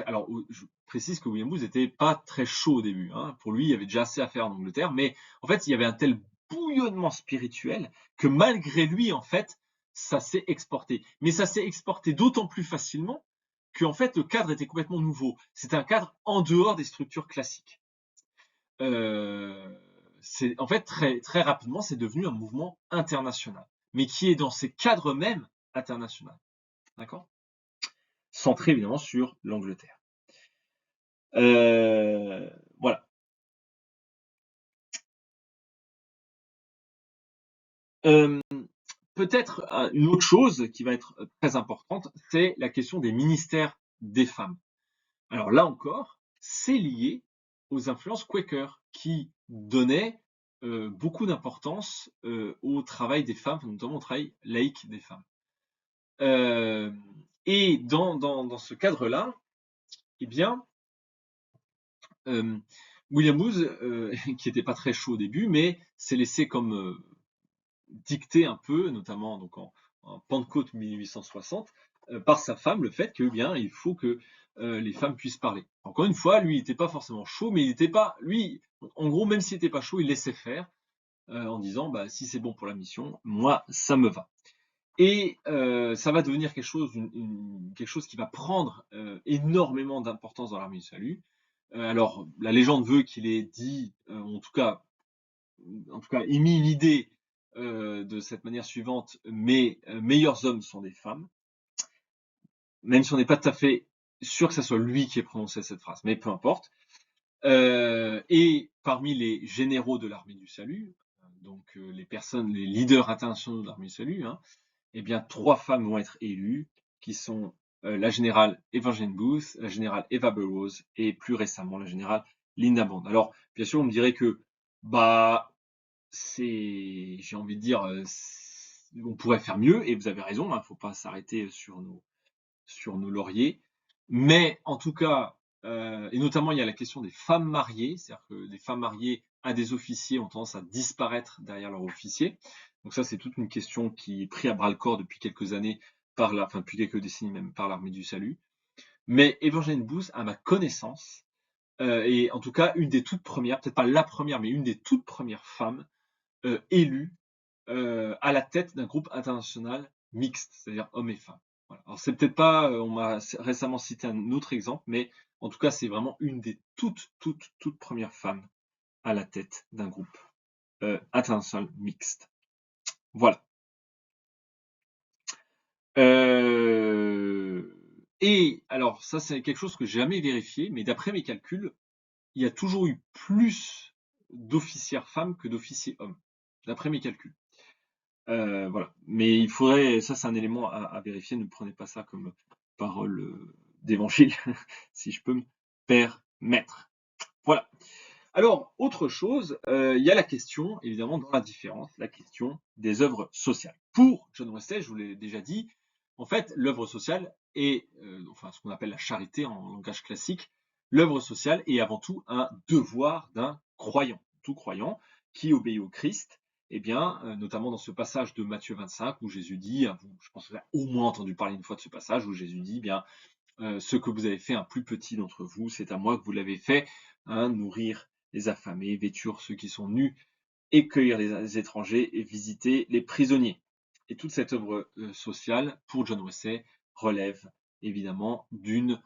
alors, je précise que William Booth n'était pas très chaud au début, hein. Pour lui, il y avait déjà assez à faire en Angleterre, mais en fait, il y avait un tel bouillonnement spirituel que malgré lui, en fait, ça s'est exporté. Mais ça s'est exporté d'autant plus facilement que, en fait, le cadre était complètement nouveau. C'était un cadre en dehors des structures classiques. En fait, très, très rapidement, c'est devenu un mouvement international, mais qui est dans ses cadres même international. D'accord? Centré évidemment sur l'Angleterre. Voilà. Peut-être une autre chose qui va être très importante, c'est la question des ministères des femmes. Alors là encore, c'est lié aux influences Quaker qui donnaient beaucoup d'importance au travail des femmes, notamment au travail laïque des femmes. Et dans ce cadre-là, eh bien, William Booth, qui n'était pas très chaud au début, mais s'est laissé comme dicter un peu, notamment donc en Pentecôte 1860, par sa femme, le fait que bien il faut que les femmes puissent parler. Encore une fois, lui, il n'était pas forcément chaud, mais il n'était pas, lui, en gros, même s'il n'était pas chaud, il laissait faire en disant, bah, si c'est bon pour la mission, moi, ça me va. Et ça va devenir quelque chose, quelque chose qui va prendre énormément d'importance dans l'armée du salut. Alors, la légende veut qu'il ait dit, en tout cas, émis une idée de cette manière suivante, mes meilleurs hommes sont des femmes, même si on n'est pas tout à fait sûr que ce soit lui qui ait prononcé cette phrase, mais peu importe. Et parmi les généraux de l'armée du salut, donc les personnes, les leaders internationaux de l'armée du salut, hein, eh bien 3 femmes vont être élues, qui sont la générale Evangeline Booth, la générale Eva Burroughs et plus récemment la générale Linda Bond. Alors, bien sûr, on me dirait que bah j'ai envie de dire, on pourrait faire mieux, et vous avez raison, hein, faut pas s'arrêter sur nos lauriers. Mais en tout cas, et notamment il y a la question des femmes mariées, c'est-à-dire que des femmes mariées à des officiers ont tendance à disparaître derrière leurs officiers. Donc ça, c'est toute une question qui est prise à bras le corps depuis quelques années enfin depuis quelques décennies même, par l'armée du salut. Mais Evangeline Booth, à ma connaissance, est en tout cas une des toutes premières, peut-être pas la première, mais une des toutes premières femmes élue à la tête d'un groupe international mixte, c'est-à-dire hommes et femmes. Voilà. Alors c'est peut-être pas, on m'a récemment cité un autre exemple, mais en tout cas c'est vraiment une des toutes premières femmes à la tête d'un groupe international mixte. Voilà. Et alors ça c'est quelque chose que j'ai jamais vérifié, mais d'après mes calculs, il y a toujours eu plus d'officières femmes que d'officiers hommes, d'après mes calculs. Voilà. Mais il faudrait, ça c'est un élément à vérifier, ne prenez pas ça comme parole d'évangile, si je peux me permettre. Voilà. Alors, autre chose, il y a la question, évidemment, dans la différence, la question des œuvres sociales. Pour John Wesley, je vous l'ai déjà dit, en fait, l'œuvre sociale est, enfin, ce qu'on appelle la charité en langage classique, l'œuvre sociale est avant tout un devoir d'un croyant, tout croyant qui obéit au Christ. Eh bien, notamment dans ce passage de Matthieu 25 où Jésus dit, je pense que vous avez au moins entendu parler une fois de ce passage où Jésus dit, eh bien, ce que vous avez fait un plus petit d'entre vous, c'est à moi que vous l'avez fait, hein, nourrir les affamés, vêtir ceux qui sont nus, accueillir les étrangers et visiter les prisonniers. Et toute cette œuvre sociale, pour John Wesley, relève évidemment d'une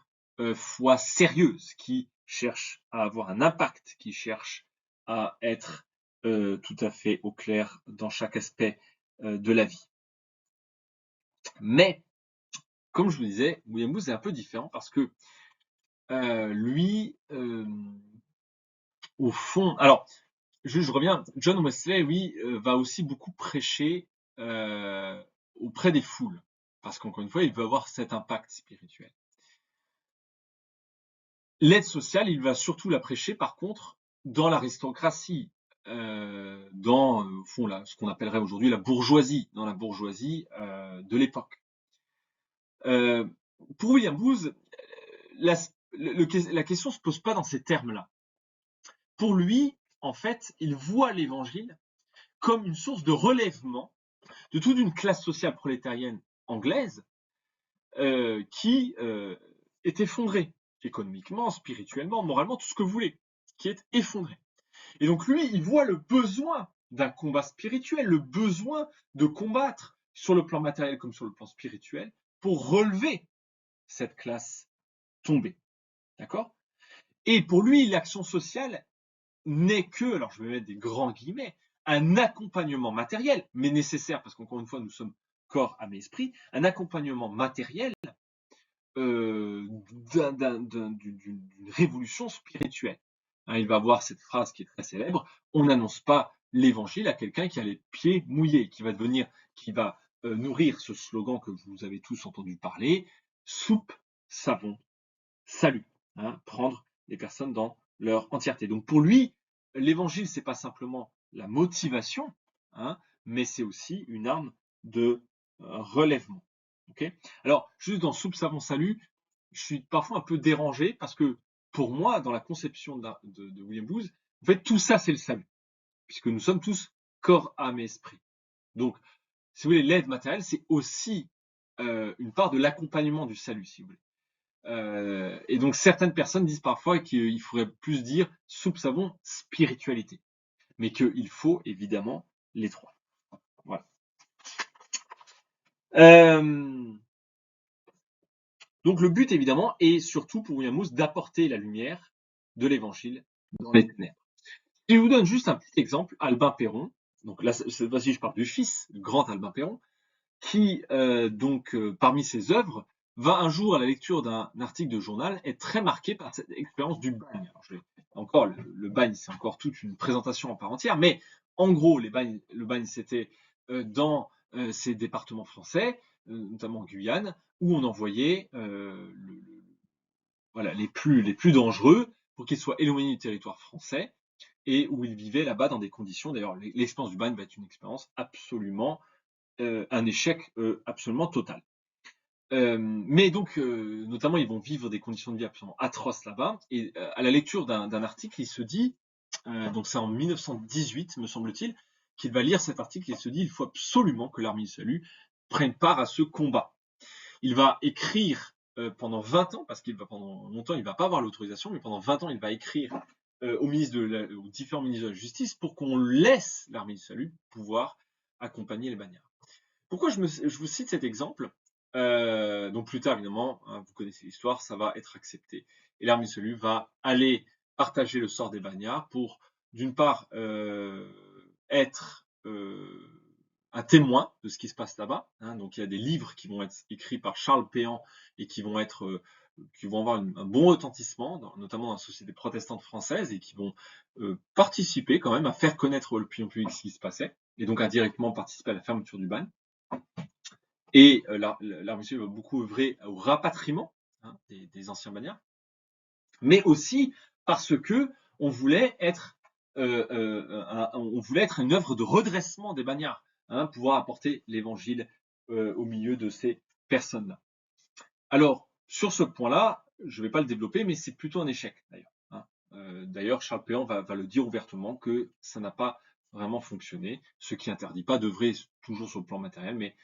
foi sérieuse qui cherche à avoir un impact, qui cherche à être tout à fait au clair dans chaque aspect de la vie. Mais, comme je vous disais, William Booth est un peu différent parce que lui, au fond, alors je reviens, John Wesley, lui, va aussi beaucoup prêcher auprès des foules, parce qu'encore une fois, il veut avoir cet impact spirituel. L'aide sociale, il va surtout la prêcher, par contre, dans l'aristocratie, dans au fond, ce qu'on appellerait aujourd'hui la bourgeoisie, dans la bourgeoisie de l'époque. Pour William Booth, la question se pose pas dans ces termes-là. Pour lui, en fait, il voit l'évangile comme une source de relèvement de toute une classe sociale prolétarienne anglaise qui est effondré, économiquement, spirituellement, moralement, tout ce que vous voulez, qui est effondré. Et donc lui, il voit le besoin d'un combat spirituel, le besoin de combattre sur le plan matériel comme sur le plan spirituel pour relever cette classe tombée. D'accord? Et pour lui, l'action sociale n'est que, alors je vais mettre des grands guillemets, un accompagnement matériel, mais nécessaire, parce qu'encore une fois, nous sommes corps, âme et esprit, un accompagnement matériel d'une révolution spirituelle. Hein, il va avoir cette phrase qui est très célèbre, on n'annonce pas l'évangile à quelqu'un qui a les pieds mouillés, qui va nourrir ce slogan que vous avez tous entendu parler, soupe, savon, salut. Hein, prendre les personnes dans leur entièreté. Donc pour lui, l'évangile, c'est pas simplement la motivation, hein, mais c'est aussi une arme de relèvement. Okay, alors, juste dans Soupe, Savon, Salut, je suis parfois un peu dérangé parce que pour moi, dans la conception de William Booth, en fait, tout ça, c'est le salut, puisque nous sommes tous corps, âme et esprit. Donc, si vous voulez, l'aide matérielle, c'est aussi une part de l'accompagnement du salut, si vous voulez. Et donc certaines personnes disent parfois qu'il faudrait plus dire soupe, savon, spiritualité, mais qu'il faut évidemment les trois. Voilà. Donc le but évidemment est surtout pour William Booth d'apporter la lumière de l'évangile dans les ténèbres. Je vous donne juste un petit exemple, Albin Perron. Donc là, cette fois-ci, je parle du fils, le grand Albin Perron, qui, parmi ses œuvres, va un jour, à la lecture d'un article de journal, être très marqué par cette expérience du bagne. Alors, encore, le bagne, c'est encore toute une présentation en part entière, mais en gros, le bagne, c'était dans ces départements français, notamment en Guyane, où on envoyait voilà, les plus dangereux pour qu'ils soient éloignés du territoire français et où ils vivaient là-bas dans des conditions. D'ailleurs, l'expérience du bagne va être une expérience absolument un échec absolument total. Mais donc, notamment, ils vont vivre des conditions de vie absolument atroces là-bas. Et à la lecture d'un article, il se dit, donc c'est en 1918, me semble-t-il, qu'il va lire cet article et il se dit, il faut absolument que l'armée du salut prenne part à ce combat. Il va écrire pendant 20 ans, parce qu'il va pendant longtemps, il ne va pas avoir l'autorisation, mais pendant 20 ans, il va écrire aux différents ministres de la Justice pour qu'on laisse l'armée du salut pouvoir accompagner les bagnards. Pourquoi je vous cite cet exemple? Donc plus tard, évidemment, hein, vous connaissez l'histoire, ça va être accepté. Et l'armée du salut va aller partager le sort des bagnards pour, d'une part, être un témoin de ce qui se passe là-bas. Hein. Donc il y a des livres qui vont être écrits par Charles Péan et qui vont avoir un bon retentissement, notamment dans la société protestante française, et qui vont participer quand même à faire connaître l'opinion publique ce qui se passait, et donc indirectement participer à la fermeture du bagne. Et l'armée va beaucoup œuvrer au rapatriement hein, des anciens bagnards, mais aussi parce que on voulait être une œuvre de redressement des bagnards, hein, pouvoir apporter l'évangile au milieu de ces personnes-là. Alors, sur ce point-là, je ne vais pas le développer, mais c'est plutôt un échec d'ailleurs. Hein. D'ailleurs, Charles Péan va le dire ouvertement que ça n'a pas vraiment fonctionné, ce qui n'interdit pas d'œuvrer toujours sur le plan matériel, mais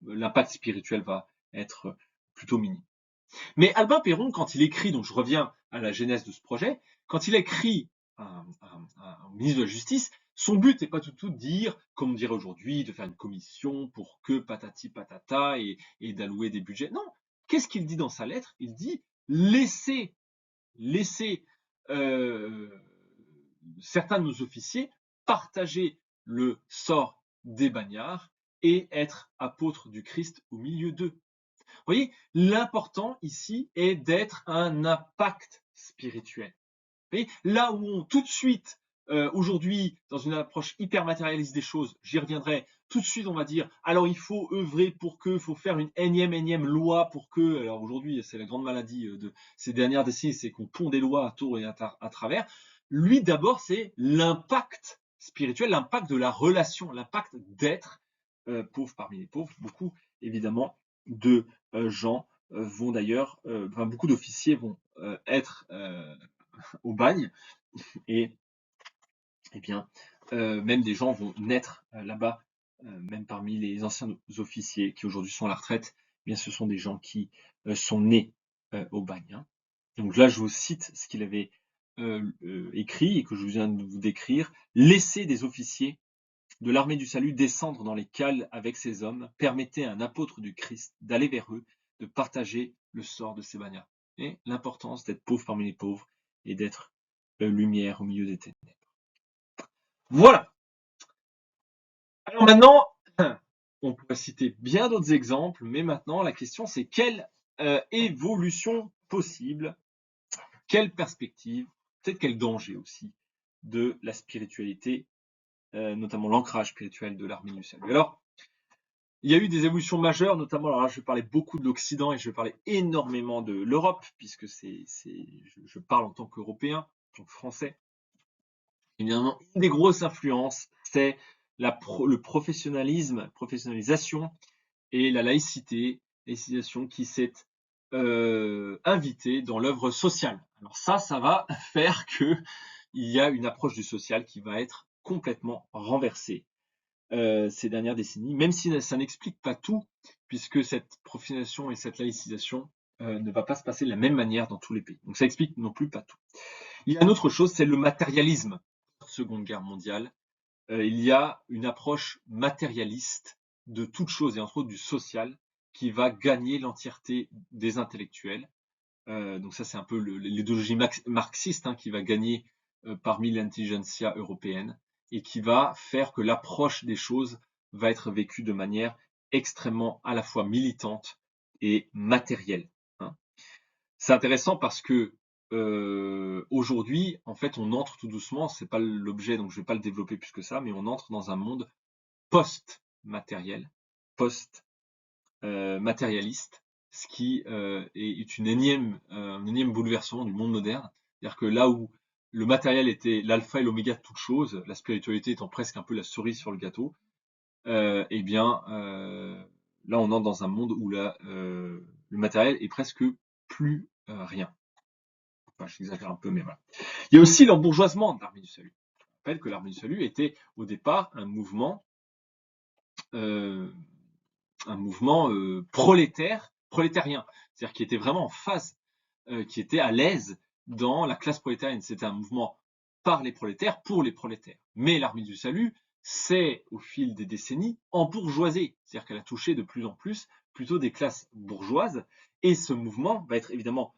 l'impact spirituel va être plutôt minime. Mais Albin Perron, quand il écrit, donc je reviens à la genèse de ce projet, quand il écrit un ministre de la Justice, son but n'est pas du tout de dire, comme on dirait aujourd'hui, de faire une commission pour que patati patata et d'allouer des budgets. Non, qu'est-ce qu'il dit dans sa lettre? Il dit laissez certains de nos officiers partager le sort des bagnards et être apôtres du Christ au milieu d'eux. Vous voyez, l'important ici est d'être un impact spirituel. Vous voyez, là où tout de suite, aujourd'hui, dans une approche hyper matérialiste des choses, j'y reviendrai, tout de suite on va dire, alors il faut œuvrer pour que, il faut faire une énième loi pour que, alors aujourd'hui c'est la grande maladie de ces dernières décennies, c'est qu'on pond des lois à tour et à travers. Lui d'abord c'est l'impact spirituel, l'impact de la relation, l'impact d'être pauvre parmi les pauvres. Beaucoup évidemment de gens vont d'ailleurs, beaucoup d'officiers vont être au bagne et bien même des gens vont naître là-bas, même parmi les anciens officiers qui aujourd'hui sont à la retraite bien ce sont des gens qui sont nés au bagne, hein. Donc là, je vous cite ce qu'il avait écrit et que je viens de vous décrire. Laissez des officiers de l'armée du salut descendre dans les cales avec ces hommes, permettez à un apôtre du Christ d'aller vers eux, de partager le sort de ces bagnards. Et l'importance d'être pauvre parmi les pauvres et d'être lumière au milieu des ténèbres. Voilà. Alors maintenant, on pourrait citer bien d'autres exemples, mais maintenant la question c'est quelle évolution possible, quelle perspective, peut-être quel danger aussi de la spiritualité, notamment l'ancrage spirituel de l'armée du salut. Alors, il y a eu des évolutions majeures, notamment, alors là, je vais parler beaucoup de l'Occident et je vais parler énormément de l'Europe, puisque je parle en tant qu'Européen, en tant que Français. Évidemment, une des grosses influences, c'est le professionnalisation et la laïcisation qui s'est invitée dans l'œuvre sociale. Alors ça va faire que il y a une approche du social qui va être complètement renversée ces dernières décennies, même si ça n'explique pas tout, puisque cette professionnalisation et cette laïcisation ne va pas se passer de la même manière dans tous les pays. Donc ça explique non plus pas tout. Il y a une autre chose, c'est le matérialisme. Seconde Guerre mondiale, il y a une approche matérialiste de toute chose, et entre autres du social, qui va gagner l'entièreté des intellectuels. Donc ça, c'est un peu l'idéologie marxiste qui va gagner parmi l'intelligentsia européenne et qui va faire que l'approche des choses va être vécue de manière extrêmement à la fois militante et matérielle, hein. C'est intéressant parce que aujourd'hui, en fait, on entre tout doucement, c'est pas l'objet, donc je vais pas le développer plus que ça, mais on entre dans un monde post-matériel, post-matérialiste, ce qui est un énième bouleversement du monde moderne. C'est-à-dire que là où le matériel était l'alpha et l'oméga de toute chose, la spiritualité étant presque un peu la cerise sur le gâteau, eh bien, là, on entre dans un monde où le matériel est presque plus rien. Enfin, j'exagère un peu, mais voilà. Il y a aussi l'embourgeoisement de l'armée du salut. Je rappelle que l'armée du salut était au départ un mouvement prolétarien, c'est-à-dire qui était vraiment en phase, qui était à l'aise dans la classe prolétarienne. C'était un mouvement par les prolétaires, pour les prolétaires. Mais l'armée du salut s'est, au fil des décennies, embourgeoisée, c'est-à-dire qu'elle a touché de plus en plus plutôt des classes bourgeoises, et ce mouvement va être évidemment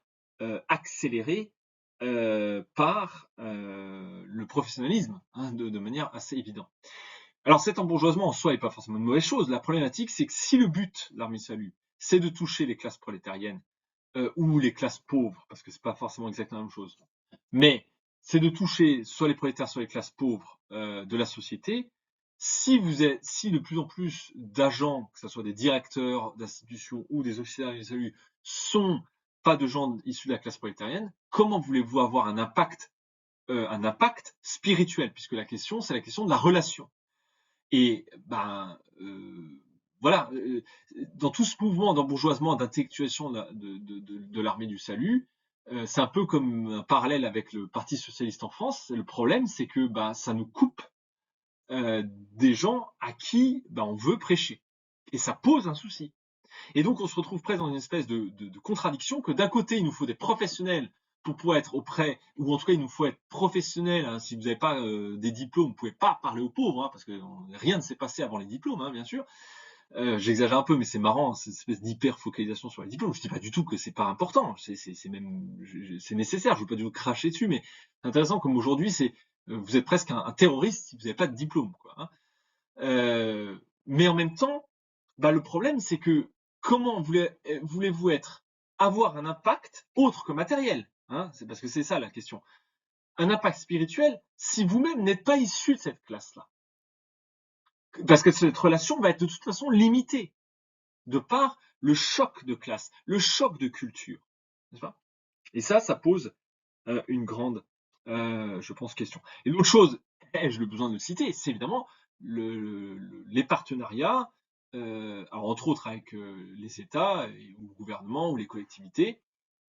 accéléré par le professionnalisme, de manière assez évidente. Alors cet embourgeoisement en soi n'est pas forcément une mauvaise chose. La problématique, c'est que si le but de l'armée du salut, c'est de toucher les classes prolétariennes ou les classes pauvres, parce que c'est pas forcément exactement la même chose, mais c'est de toucher soit les prolétaires, soit les classes pauvres de la société. Si de plus en plus d'agents, que ce soit des directeurs d'institutions ou des auxiliaires du salut, sont pas de gens issus de la classe prolétarienne, comment voulez-vous avoir un impact spirituel, puisque la question, c'est la question de la relation. Et voilà, dans tout ce mouvement d'embourgeoisement, d'intellectualisation de l'armée du salut, c'est un peu comme un parallèle avec le Parti socialiste en France. Le problème, c'est que ça nous coupe des gens à qui on veut prêcher. Et ça pose un souci. Et donc, on se retrouve presque dans une espèce de contradiction que d'un côté, il nous faut des professionnels pour pouvoir être auprès, ou en tout cas, il nous faut être professionnels. Si vous n'avez pas des diplômes, vous ne pouvez pas parler aux pauvres, parce que rien ne s'est passé avant les diplômes, bien sûr. J'exagère un peu, mais c'est marrant, cette espèce d'hyper-focalisation sur les diplômes. Je ne dis pas du tout que c'est pas important, c'est même c'est nécessaire, je ne veux pas du tout cracher dessus, mais c'est intéressant comme aujourd'hui, vous êtes presque un terroriste si vous n'avez pas de diplôme, quoi. Mais en même temps, le problème, c'est que comment voulez-vous avoir un impact autre que matériel, c'est parce que c'est ça la question. Un impact spirituel si vous-même n'êtes pas issu de cette classe-là. Parce que cette relation va être de toute façon limitée de par le choc de classe, le choc de culture. N'est-ce pas ? Et ça pose une grande, je pense, question. Et l'autre chose, ai-je le besoin de le citer, c'est évidemment les partenariats, alors entre autres avec les États, ou le gouvernement, ou les collectivités,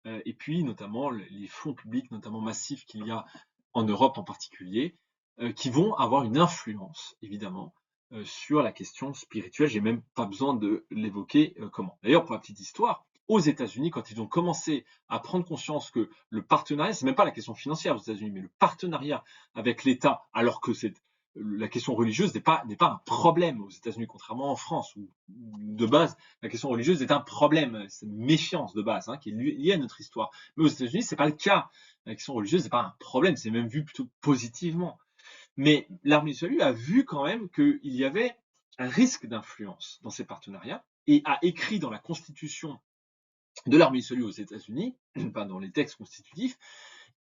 et puis notamment les fonds publics, notamment massifs qu'il y a en Europe en particulier, qui vont avoir une influence, évidemment, sur la question spirituelle. J'ai même pas besoin de l'évoquer comment. D'ailleurs, pour la petite histoire, aux États-Unis, quand ils ont commencé à prendre conscience que le partenariat, c'est même pas la question financière aux États-Unis, mais le partenariat avec l'État, alors que la question religieuse n'est pas un problème aux États-Unis, contrairement en France, où de base, la question religieuse est un problème, c'est une méfiance de base, hein, qui est liée à notre histoire. Mais aux États-Unis, c'est pas le cas. La question religieuse n'est pas un problème, c'est même vu plutôt positivement. Mais l'Armée du Salut a vu quand même qu'il y avait un risque d'influence dans ces partenariats et a écrit dans la constitution de l'Armée du Salut aux États-Unis, pas dans les textes constitutifs,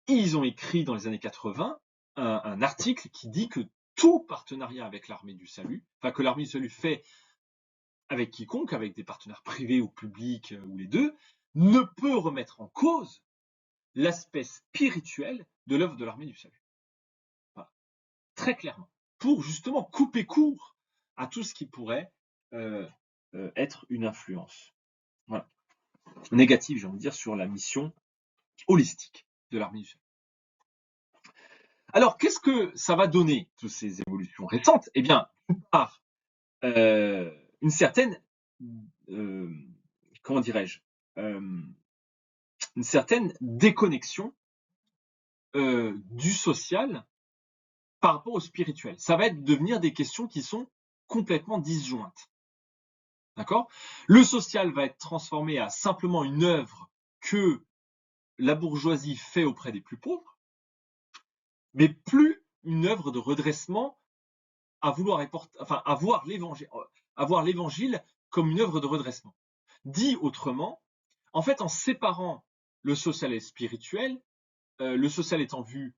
et ils ont écrit dans les années 80 un article qui dit que tout partenariat avec l'Armée du Salut, enfin que l'Armée du Salut fait avec quiconque, avec des partenaires privés ou publics ou les deux, ne peut remettre en cause l'aspect spirituel de l'œuvre de l'Armée du Salut. Voilà. Très clairement. Pour justement couper court à tout ce qui pourrait être une influence. Voilà. Négative, j'ai envie de dire, sur la mission holistique de l'Armée du Salut. Alors, qu'est-ce que ça va donner, toutes ces évolutions récentes? Eh bien, d'une part, une certaine, comment dirais-je, une certaine déconnexion du social par rapport au spirituel. Ça va devenir des questions qui sont complètement disjointes. D'accord? Le social va être transformé à simplement une œuvre que la bourgeoisie fait auprès des plus pauvres, mais plus une œuvre de redressement à vouloir avoir l'évangile comme une œuvre de redressement. Dit autrement, en fait, en séparant le social et le spirituel, le social étant vu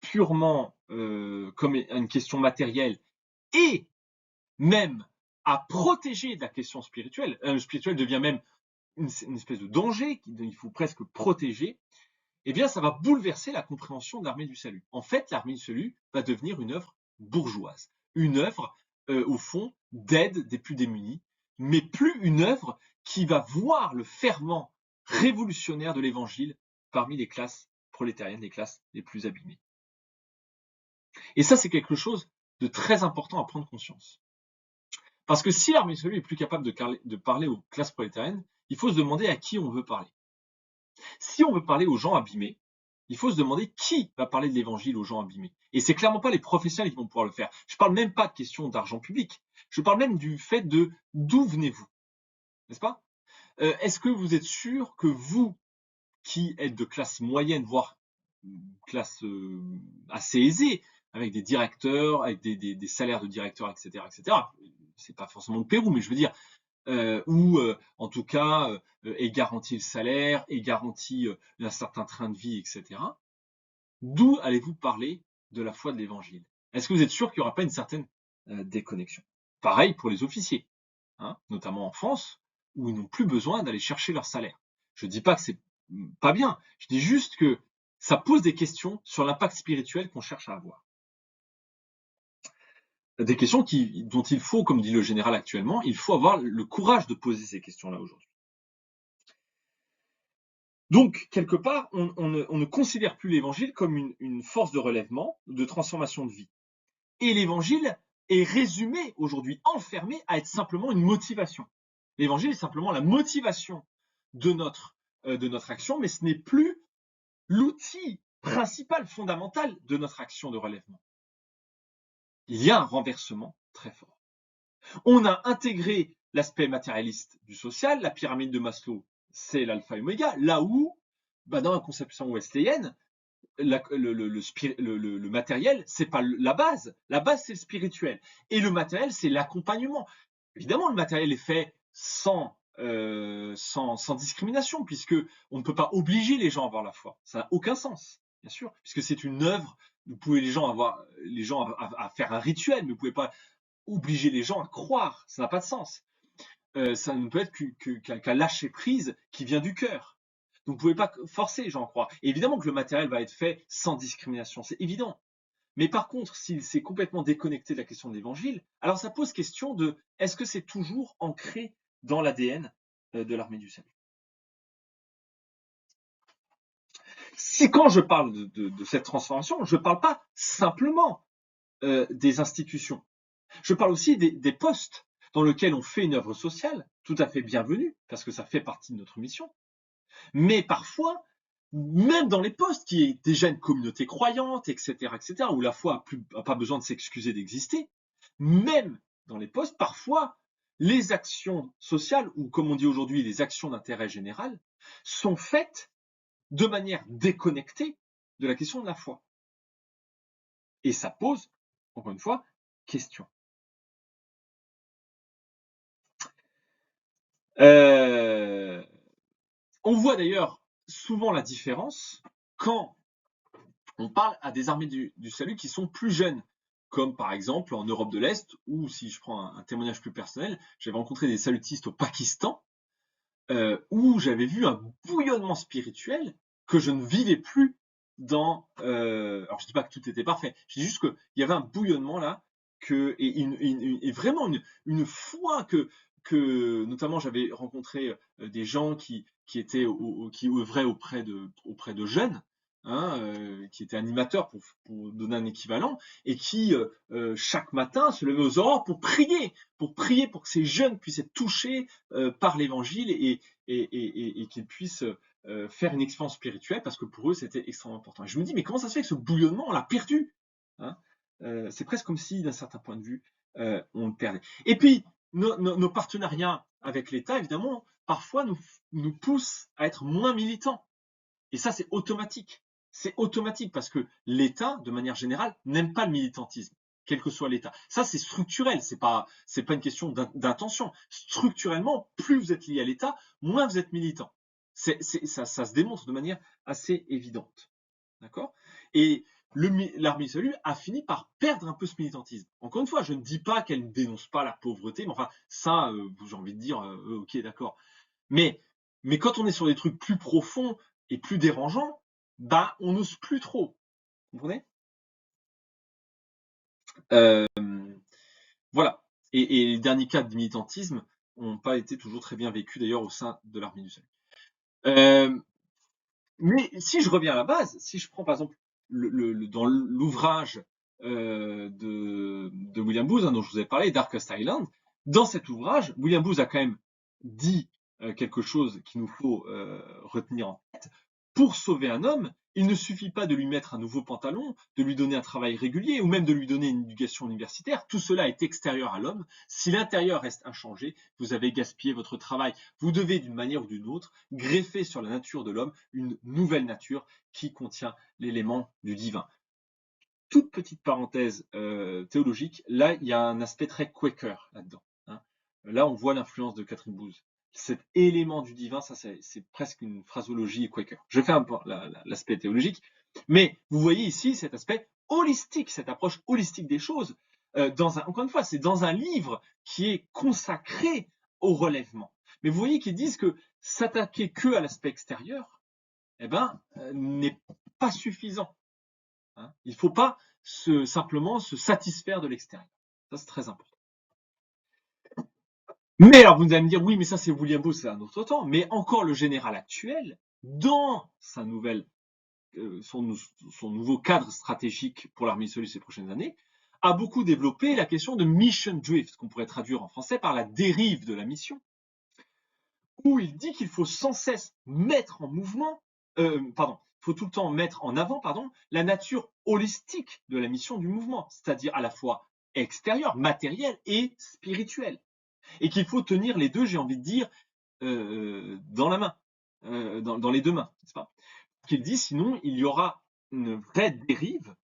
purement comme une question matérielle et même à protéger de la question spirituelle, le spirituel devient même une espèce de danger qu'il faut presque protéger, eh bien, ça va bouleverser la compréhension de l'Armée du Salut. En fait, l'Armée du Salut va devenir une œuvre bourgeoise, une œuvre, au fond, d'aide des plus démunis, mais plus une œuvre qui va voir le ferment révolutionnaire de l'Évangile parmi les classes prolétariennes, les classes les plus abîmées. Et ça, c'est quelque chose de très important à prendre conscience. Parce que si l'Armée du Salut est plus capable de parler aux classes prolétariennes, il faut se demander à qui on veut parler. Si on veut parler aux gens abîmés, il faut se demander qui va parler de l'évangile aux gens abîmés. Et c'est clairement pas les professionnels qui vont pouvoir le faire. Je parle même pas de question d'argent public. Je parle même du fait de d'où venez-vous, n'est-ce pas? Est-ce que vous êtes sûr que vous, qui êtes de classe moyenne, voire classe assez aisée, avec des directeurs, avec des salaires de directeurs, etc., etc., c'est pas forcément le Pérou, mais je veux dire, où en tout cas est garanti le salaire, est garanti un certain train de vie, etc. D'où allez-vous parler de la foi de l'Évangile? Est-ce que vous êtes sûr qu'il n'y aura pas une certaine déconnexion? Pareil pour les officiers, hein, notamment en France, où ils n'ont plus besoin d'aller chercher leur salaire. Je ne dis pas que c'est pas bien, je dis juste que ça pose des questions sur l'impact spirituel qu'on cherche à avoir. Des questions dont il faut, comme dit le général actuellement, il faut avoir le courage de poser ces questions-là aujourd'hui. Donc, quelque part, on ne considère plus l'évangile comme une force de relèvement, de transformation de vie. Et l'évangile est résumé aujourd'hui, enfermé à être simplement une motivation. L'évangile est simplement la motivation de notre action, mais ce n'est plus l'outil principal, fondamental de notre action de relèvement. Il y a un renversement très fort. On a intégré l'aspect matérialiste du social, la pyramide de Maslow, c'est l'alpha et l'oméga, là où, dans la conception wesléenne, le matériel, c'est pas la base. La base, c'est le spirituel. Et le matériel, c'est l'accompagnement. Évidemment, le matériel est fait sans discrimination, puisque on ne peut pas obliger les gens à avoir la foi. Ça n'a aucun sens, bien sûr, puisque c'est une œuvre. Vous pouvez les gens à faire un rituel, mais vous pouvez pas obliger les gens à croire. Ça n'a pas de sens. Ça ne peut être qu'un lâcher prise qui vient du cœur. Donc vous ne pouvez pas forcer les gens à croire. Et évidemment que le matériel va être fait sans discrimination, c'est évident. Mais par contre, s'il s'est complètement déconnecté de la question de l'évangile, alors ça pose question de est-ce que c'est toujours ancré dans l'ADN de l'Armée du Salut? Si quand je parle de cette transformation, je ne parle pas simplement des institutions. Je parle aussi des postes dans lesquels on fait une œuvre sociale, tout à fait bienvenue, parce que ça fait partie de notre mission. Mais parfois, même dans les postes qui est déjà une communauté croyante, etc., où la foi a pas besoin de s'excuser d'exister, même dans les postes, parfois, les actions sociales, ou comme on dit aujourd'hui, les actions d'intérêt général, sont faites de manière déconnectée de la question de la foi. Et ça pose, encore une fois, question. On voit d'ailleurs souvent la différence quand on parle à des armées du salut qui sont plus jeunes, comme par exemple en Europe de l'Est, ou si je prends un témoignage plus personnel, j'avais rencontré des salutistes au Pakistan, où j'avais vu un bouillonnement spirituel que je ne vivais plus dans... alors je dis pas que tout était parfait, je dis juste qu'il y avait un bouillonnement là, et vraiment une foi que notamment j'avais rencontré des gens qui étaient qui œuvraient auprès de jeunes, hein, qui étaient animateurs pour donner un équivalent, et qui chaque matin se levaient aux aurores pour prier pour que ces jeunes puissent être touchés par l'évangile et qu'ils puissent faire une expérience spirituelle parce que pour eux c'était extrêmement important. Et je me dis mais comment ça se fait que ce bouillonnement on l'a perdu, hein, c'est presque comme si d'un certain point de vue on le perdait. Et puis nos partenariats avec l'État évidemment parfois nous poussent à être moins militants. Et ça c'est automatique. C'est automatique parce que l'État, de manière générale, n'aime pas le militantisme, quel que soit l'État. Ça, c'est structurel, c'est pas une question d'intention. Structurellement, plus vous êtes lié à l'État, moins vous êtes militant. Ça se démontre de manière assez évidente. D'accord? Et l'armée du salut a fini par perdre un peu ce militantisme. Encore une fois, je ne dis pas qu'elle ne dénonce pas la pauvreté, mais enfin, ça, j'ai envie de dire, ok, d'accord. Mais, mais quand on est sur des trucs plus profonds et plus dérangeants, bah, on n'ose plus trop. Vous comprenez? euh, Voilà. Et les derniers cas de militantisme n'ont pas été toujours très bien vécus d'ailleurs au sein de l'armée du salut. Euh, mais si je reviens à la base, si je prends par exemple dans l'ouvrage de William Booth, hein, dont je vous ai parlé, Darkest Island, dans cet ouvrage, William Booth a quand même dit quelque chose qu'il nous faut retenir en tête. Pour sauver un homme, il ne suffit pas de lui mettre un nouveau pantalon, de lui donner un travail régulier ou même de lui donner une éducation universitaire. Tout cela est extérieur à l'homme. Si l'intérieur reste inchangé, vous avez gaspillé votre travail. Vous devez, d'une manière ou d'une autre, greffer sur la nature de l'homme une nouvelle nature qui contient l'élément du divin. Toute petite parenthèse théologique, là, il y a un aspect très Quaker là-dedans, hein. Là, on voit l'influence de Catherine Booth. Cet élément du divin, ça, c'est presque une phrasologie Quaker. Je fais un peu l'aspect théologique, mais vous voyez ici cet aspect holistique, cette approche holistique des choses. Encore une fois, c'est dans un livre qui est consacré au relèvement. Mais vous voyez qu'ils disent que s'attaquer que à l'aspect extérieur, eh ben, n'est pas suffisant. Hein. Il ne faut pas simplement se satisfaire de l'extérieur. Ça, c'est très important. Mais alors, vous allez me dire, oui, mais ça, c'est William Booth, c'est un autre temps. Mais encore le général actuel, dans sa son nouveau cadre stratégique pour l'armée de ces prochaines années, a beaucoup développé la question de mission drift, qu'on pourrait traduire en français par la dérive de la mission, où il dit qu'il faut sans cesse mettre en mouvement, il faut tout le temps mettre en avant, la nature holistique de la mission du mouvement, c'est-à-dire à la fois extérieure, matérielle et spirituelle. Et qu'il faut tenir les deux, j'ai envie de dire, dans la main, dans les deux mains, n'est-ce pas? Qu'il dit, sinon, il y aura une vraie dérive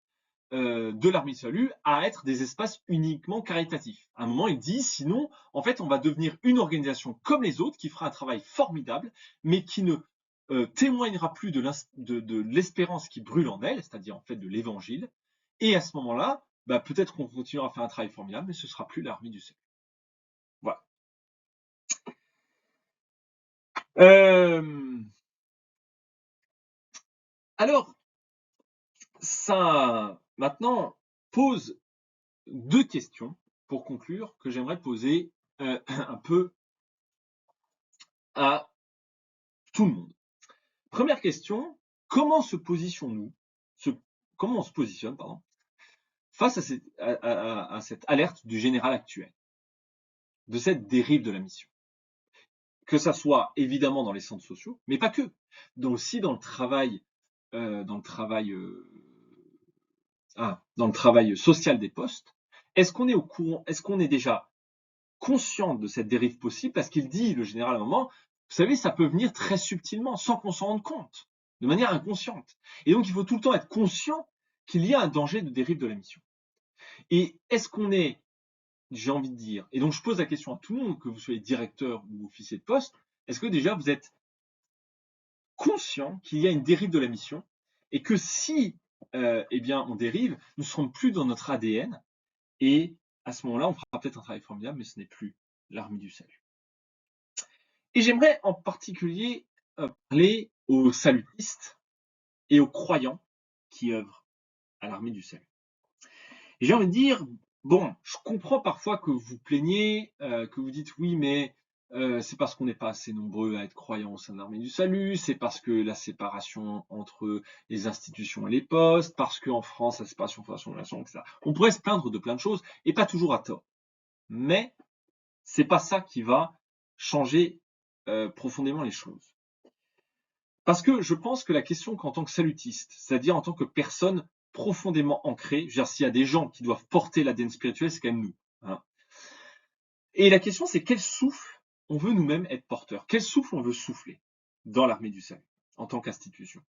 de l'armée du salut à être des espaces uniquement caritatifs. À un moment, il dit, sinon, en fait, on va devenir une organisation comme les autres qui fera un travail formidable, mais qui ne témoignera plus de l'espérance qui brûle en elle, c'est-à-dire en fait de l'évangile. Et à ce moment-là, bah, peut-être qu'on continuera à faire un travail formidable, mais ce sera plus l'armée du salut. Voilà. Alors, ça, maintenant, pose deux questions pour conclure que j'aimerais poser un peu à tout le monde. Première question, comment se positionnons-nous, comment on se positionne, face à cette alerte du général actuel, de cette dérive de la mission. Que ça soit évidemment dans les centres sociaux, mais pas que, aussi dans le travail, dans le travail, dans le travail social des postes. Est-ce qu'on est au courant, est-ce qu'on est déjà conscient de cette dérive possible? Parce qu'il dit, le général, à un moment, vous savez, ça peut venir très subtilement, sans qu'on s'en rende compte, de manière inconsciente. Et donc, il faut tout le temps être conscient qu'il y a un danger de dérive de la mission. Et est-ce qu'on est, j'ai envie de dire, et donc je pose la question à tout le monde, que vous soyez directeur ou officier de poste, est-ce que déjà vous êtes conscient qu'il y a une dérive de la mission et que si eh bien, on dérive, nous ne serons plus dans notre ADN et à ce moment-là, on fera peut-être un travail formidable, mais ce n'est plus l'armée du salut. Et j'aimerais en particulier parler aux salutistes et aux croyants qui œuvrent à l'armée du salut. Et j'ai envie de dire, bon, je comprends parfois que vous plaignez, que vous dites oui, mais c'est parce qu'on n'est pas assez nombreux à être croyants au sein de l'armée du salut, c'est parce que la séparation entre les institutions et les postes, parce qu'en France, la séparation formation, etc. On pourrait se plaindre de plein de choses, et pas toujours à tort. Mais c'est pas ça qui va changer profondément les choses. Parce que je pense que la question qu'en tant que salutiste, c'est-à-dire en tant que personne profondément ancrée, je veux dire, s'il y a des gens qui doivent porter l'ADN spirituel, c'est quand même nous. Hein. Et la question, c'est quel souffle on veut nous-mêmes être porteurs? Quel souffle on veut souffler dans l'armée du salut, en tant qu'institution?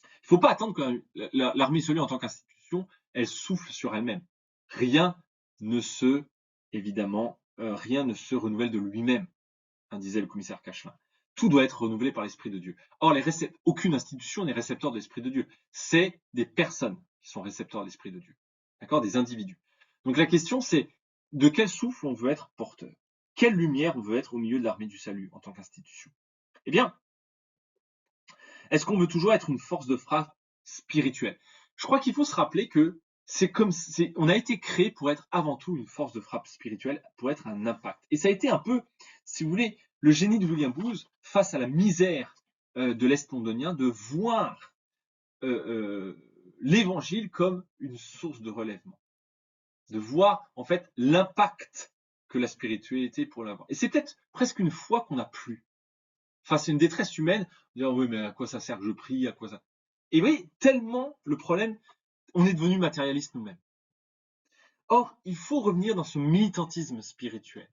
Il ne faut pas attendre que l'armée du salut, en tant qu'institution, elle souffle sur elle-même. Rien ne se, évidemment, rien ne se renouvelle de lui-même, hein, disait le commissaire Cachelin. Tout doit être renouvelé par l'Esprit de Dieu. Or, aucune institution n'est récepteur de l'Esprit de Dieu. C'est des personnes qui sont récepteurs de l'Esprit de Dieu. D'accord? Des individus. Donc la question, c'est de quel souffle on veut être porteur? Quelle lumière on veut être au milieu de l'armée du salut en tant qu'institution? Eh bien, est-ce qu'on veut toujours être une force de frappe spirituelle? Je crois qu'il faut se rappeler que on a été créé pour être avant tout une force de frappe spirituelle, pour être un impact. Et ça a été un peu, si vous voulez, le génie de William Booth face à la misère de l'Est londonien, de voir l'évangile comme une source de relèvement, de voir en fait l'impact que la spiritualité pour l'avoir. Et c'est peut-être presque une foi qu'on n'a plus face à une détresse humaine, dire oui mais à quoi ça sert que je prie, à quoi ça. Et oui, tellement le problème, on est devenu matérialiste nous-mêmes. Or, il faut revenir dans ce militantisme spirituel.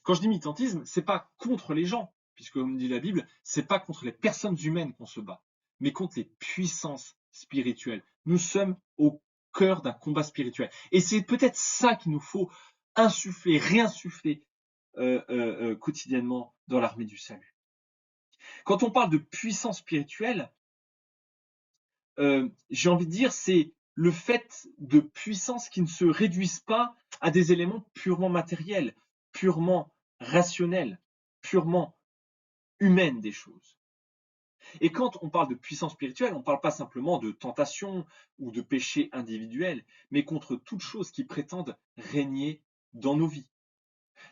Quand je dis militantisme, c'est pas contre les gens, puisque comme dit la Bible, c'est pas contre les personnes humaines qu'on se bat, mais contre les puissances spirituelles. Nous sommes au cœur d'un combat spirituel. Et c'est peut-être ça qu'il nous faut insuffler, réinsuffler quotidiennement dans l'armée du salut. Quand on parle de puissance spirituelle, j'ai envie de dire, c'est le fait de puissance qui ne se réduisent pas à des éléments purement matériels, purement rationnels, purement humaines des choses. Et quand on parle de puissance spirituelle, on ne parle pas simplement de tentation ou de péché individuel, mais contre toute chose qui prétendent régner dans nos vies.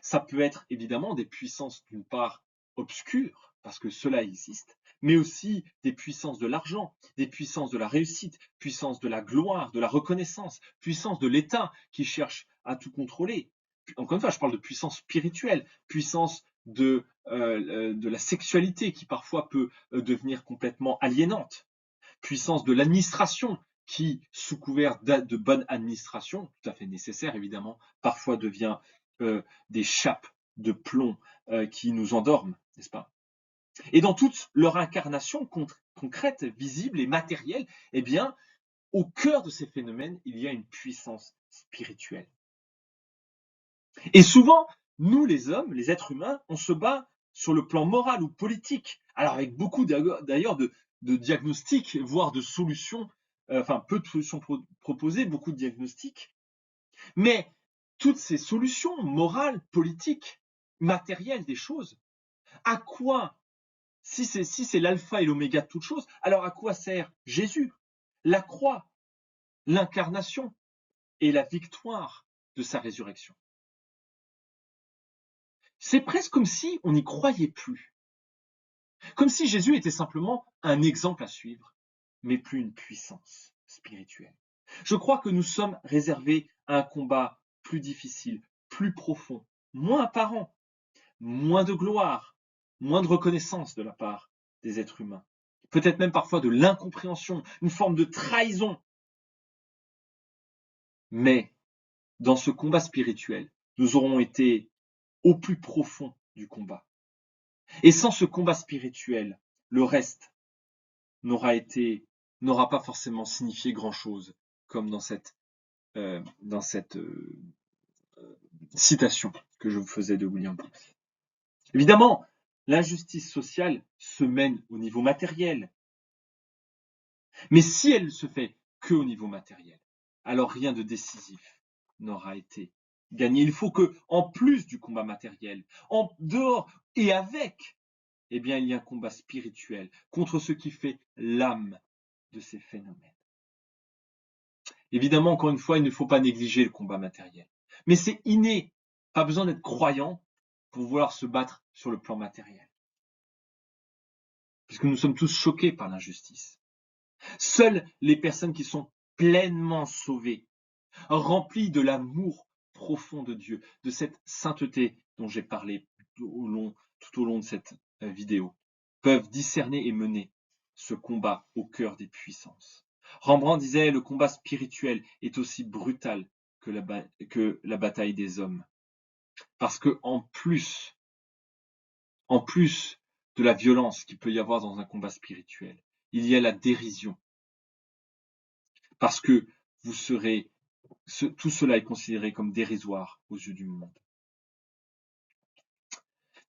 Ça peut être évidemment des puissances d'une part obscures, parce que cela existe, mais aussi des puissances de l'argent, des puissances de la réussite, puissances de la gloire, de la reconnaissance, puissances de l'État qui cherche à tout contrôler. Encore une fois, je parle de puissance spirituelle, puissance de la sexualité qui parfois peut devenir complètement aliénante, puissance de l'administration qui, sous couvert de bonne administration, tout à fait nécessaire évidemment, parfois devient des chapes de plomb qui nous endorment, n'est-ce pas? Et dans toute leur incarnation concrète, visible et matérielle, eh bien, au cœur de ces phénomènes, il y a une puissance spirituelle. Et souvent, nous les hommes, les êtres humains, on se bat sur le plan moral ou politique, alors avec beaucoup d'ailleurs de diagnostics, voire de solutions, enfin peu de solutions proposées, beaucoup de diagnostics, mais toutes ces solutions morales, politiques, matérielles des choses, à quoi, si c'est l'alpha et l'oméga de toutes choses, alors à quoi sert Jésus, la croix, l'incarnation et la victoire de sa résurrection? C'est presque comme si on n'y croyait plus. Comme si Jésus était simplement un exemple à suivre, mais plus une puissance spirituelle. Je crois que nous sommes réservés à un combat plus difficile, plus profond, moins apparent, moins de gloire, moins de reconnaissance de la part des êtres humains. Peut-être même parfois de l'incompréhension, une forme de trahison. Mais dans ce combat spirituel, nous aurons été au plus profond du combat. Et sans ce combat spirituel, le reste n'aura pas forcément signifié grand-chose, comme dans cette citation que je vous faisais de William Booth. Évidemment, l'injustice sociale se mène au niveau matériel. Mais si elle se fait que au niveau matériel, alors rien de décisif n'aura été gagné. Il faut que, en plus du combat matériel, en dehors et avec, eh bien, il y a un combat spirituel contre ce qui fait l'âme de ces phénomènes. Évidemment, encore une fois, il ne faut pas négliger le combat matériel. Mais c'est inné. Pas besoin d'être croyant pour vouloir se battre sur le plan matériel. Puisque nous sommes tous choqués par l'injustice. Seules les personnes qui sont pleinement sauvées, remplies de l'amour profond de Dieu, de cette sainteté dont j'ai parlé tout au long de cette vidéo, peuvent discerner et mener ce combat au cœur des puissances. Rembrandt disait: le combat spirituel est aussi brutal que la bataille des hommes. Parce que en plus de la violence qu'il peut y avoir dans un combat spirituel, il y a la dérision. Parce que tout cela est considéré comme dérisoire aux yeux du monde.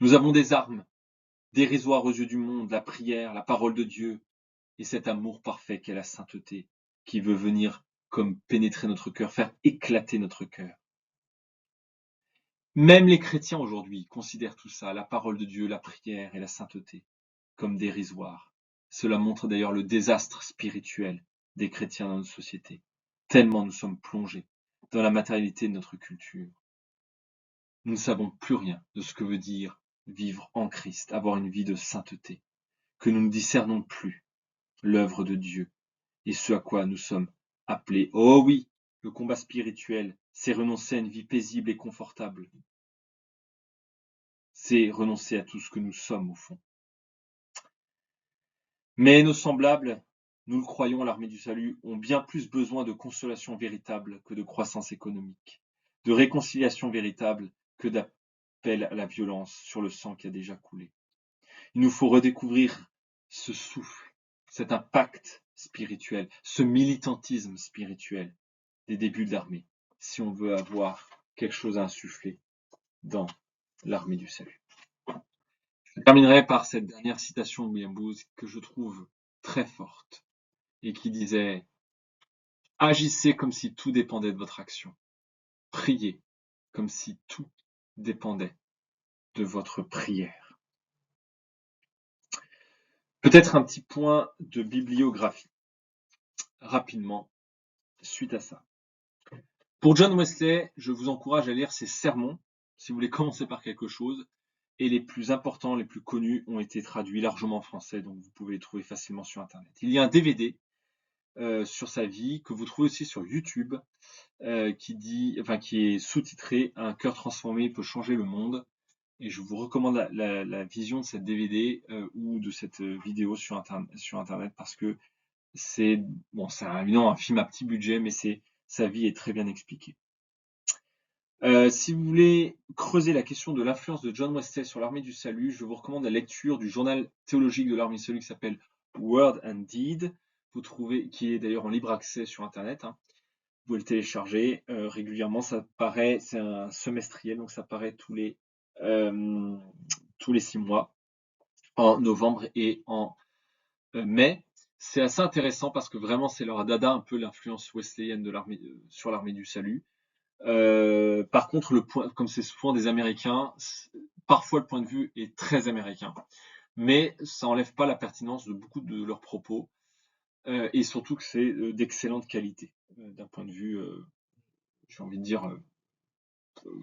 Nous avons des armes dérisoires aux yeux du monde, la prière, la parole de Dieu, et cet amour parfait qu'est la sainteté, qui veut venir comme pénétrer notre cœur, faire éclater notre cœur. Même les chrétiens aujourd'hui considèrent tout ça, la parole de Dieu, la prière et la sainteté, comme dérisoire. Cela montre d'ailleurs le désastre spirituel des chrétiens dans notre société, tellement nous sommes plongés dans la matérialité de notre culture. Nous ne savons plus rien de ce que veut dire vivre en Christ, avoir une vie de sainteté, que nous ne discernons plus l'œuvre de Dieu et ce à quoi nous sommes appelés. Oh oui, le combat spirituel, c'est renoncer à une vie paisible et confortable. C'est renoncer à tout ce que nous sommes au fond. Mais nos semblables, nous le croyons, l'armée du salut, ont bien plus besoin de consolation véritable que de croissance économique, de réconciliation véritable que d'appel à la violence sur le sang qui a déjà coulé. Il nous faut redécouvrir ce souffle, cet impact spirituel, ce militantisme spirituel des débuts de l'armée, si on veut avoir quelque chose à insuffler dans l'armée du salut. Je terminerai par cette dernière citation de William Booth que je trouve très forte et qui disait: agissez comme si tout dépendait de votre action. Priez comme si tout dépendait de votre prière. Peut-être un petit point de bibliographie, rapidement, suite à ça. Pour John Wesley, je vous encourage à lire ses sermons, si vous voulez commencer par quelque chose, et les plus importants, les plus connus, ont été traduits largement en français, donc vous pouvez les trouver facilement sur Internet. Il y a un DVD sur sa vie, que vous trouvez aussi sur YouTube, qui est sous-titré Un cœur transformé peut changer le monde. Et je vous recommande la vision de cette DVD ou de cette vidéo sur Internet parce que c'est évidemment un film à petit budget, mais sa vie est très bien expliquée. Si vous voulez creuser la question de l'influence de John Wesley sur l'armée du salut, je vous recommande la lecture du journal théologique de l'armée du salut qui s'appelle Word and Deed, qui est d'ailleurs en libre accès sur Internet. Vous pouvez le télécharger régulièrement, c'est un semestriel, donc ça paraît tous les 6 mois, en novembre et en mai. C'est assez intéressant parce que vraiment c'est leur dada un peu l'influence wesleyenne sur l'armée du salut. Par contre, comme c'est souvent des Américains, parfois le point de vue est très américain, mais ça n'enlève pas la pertinence de beaucoup de leurs propos, et surtout que c'est d'excellente qualité, d'un point de vue, j'ai envie de dire,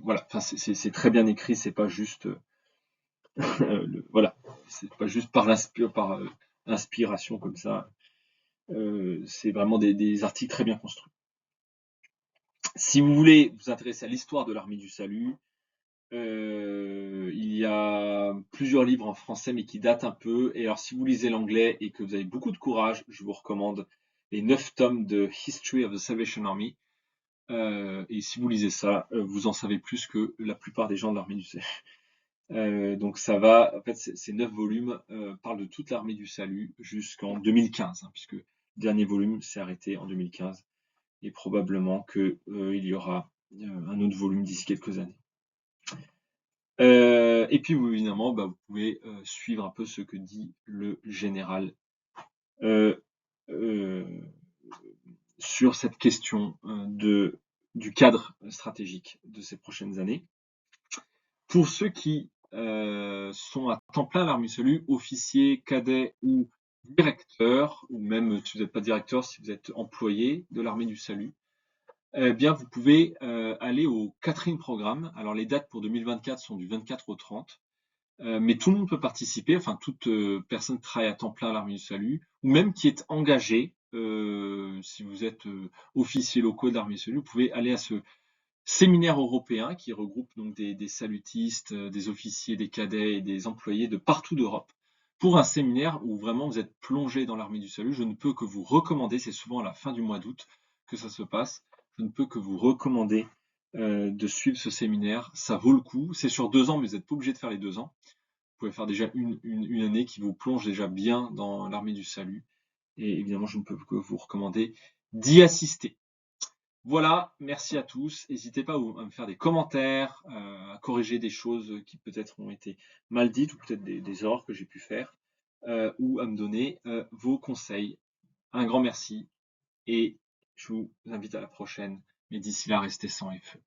voilà, enfin c'est très bien écrit, c'est pas juste, voilà, c'est pas juste par inspiration comme ça, c'est vraiment des articles très bien construits. Si vous voulez vous intéresser à l'histoire de l'Armée du Salut, il y a plusieurs livres en français, mais qui datent un peu. Et alors, si vous lisez l'anglais et que vous avez beaucoup de courage, je vous recommande les 9 tomes de History of the Salvation Army. Et si vous lisez ça, vous en savez plus que la plupart des gens de l'armée du salut. Donc ça va, en fait, ces 9 volumes parlent de toute l'armée du salut jusqu'en 2015, hein, puisque le dernier volume s'est arrêté en 2015. Et probablement que il y aura un autre volume d'ici quelques années. Et puis évidemment, bah, vous pouvez suivre un peu ce que dit le général euh, euh, sur cette question du cadre stratégique de ces prochaines années. Pour ceux qui sont à temps plein à l'armée salut, officiers, cadets ou directeurs, ou même si vous n'êtes pas directeur, si vous êtes employé de l'armée du salut, eh bien, vous pouvez aller au Catherine Programme. Alors, les dates pour 2024 sont du 24 au 30. Mais tout le monde peut participer, enfin toute personne qui travaille à temps plein à l'Armée du Salut, ou même qui est engagée, si vous êtes officier locaux de l'Armée du Salut, vous pouvez aller à ce séminaire européen qui regroupe donc des salutistes, des officiers, des cadets et des employés de partout d'Europe, pour un séminaire où vraiment vous êtes plongé dans l'Armée du Salut. Je ne peux que vous recommander, c'est souvent à la fin du mois d'août que ça se passe, je ne peux que vous recommander de suivre ce séminaire. Ça vaut le coup. C'est sur 2 ans, mais vous n'êtes pas obligé de faire les 2 ans. Vous pouvez faire déjà une année qui vous plonge déjà bien dans l'armée du salut. Et évidemment, je ne peux que vous recommander d'y assister. Voilà, merci à tous. N'hésitez pas à me faire des commentaires, à corriger des choses qui peut-être ont été mal dites ou peut-être des erreurs que j'ai pu faire, ou à me donner vos conseils. Un grand merci et je vous invite à la prochaine. Mais d'ici là, restez sans et feu.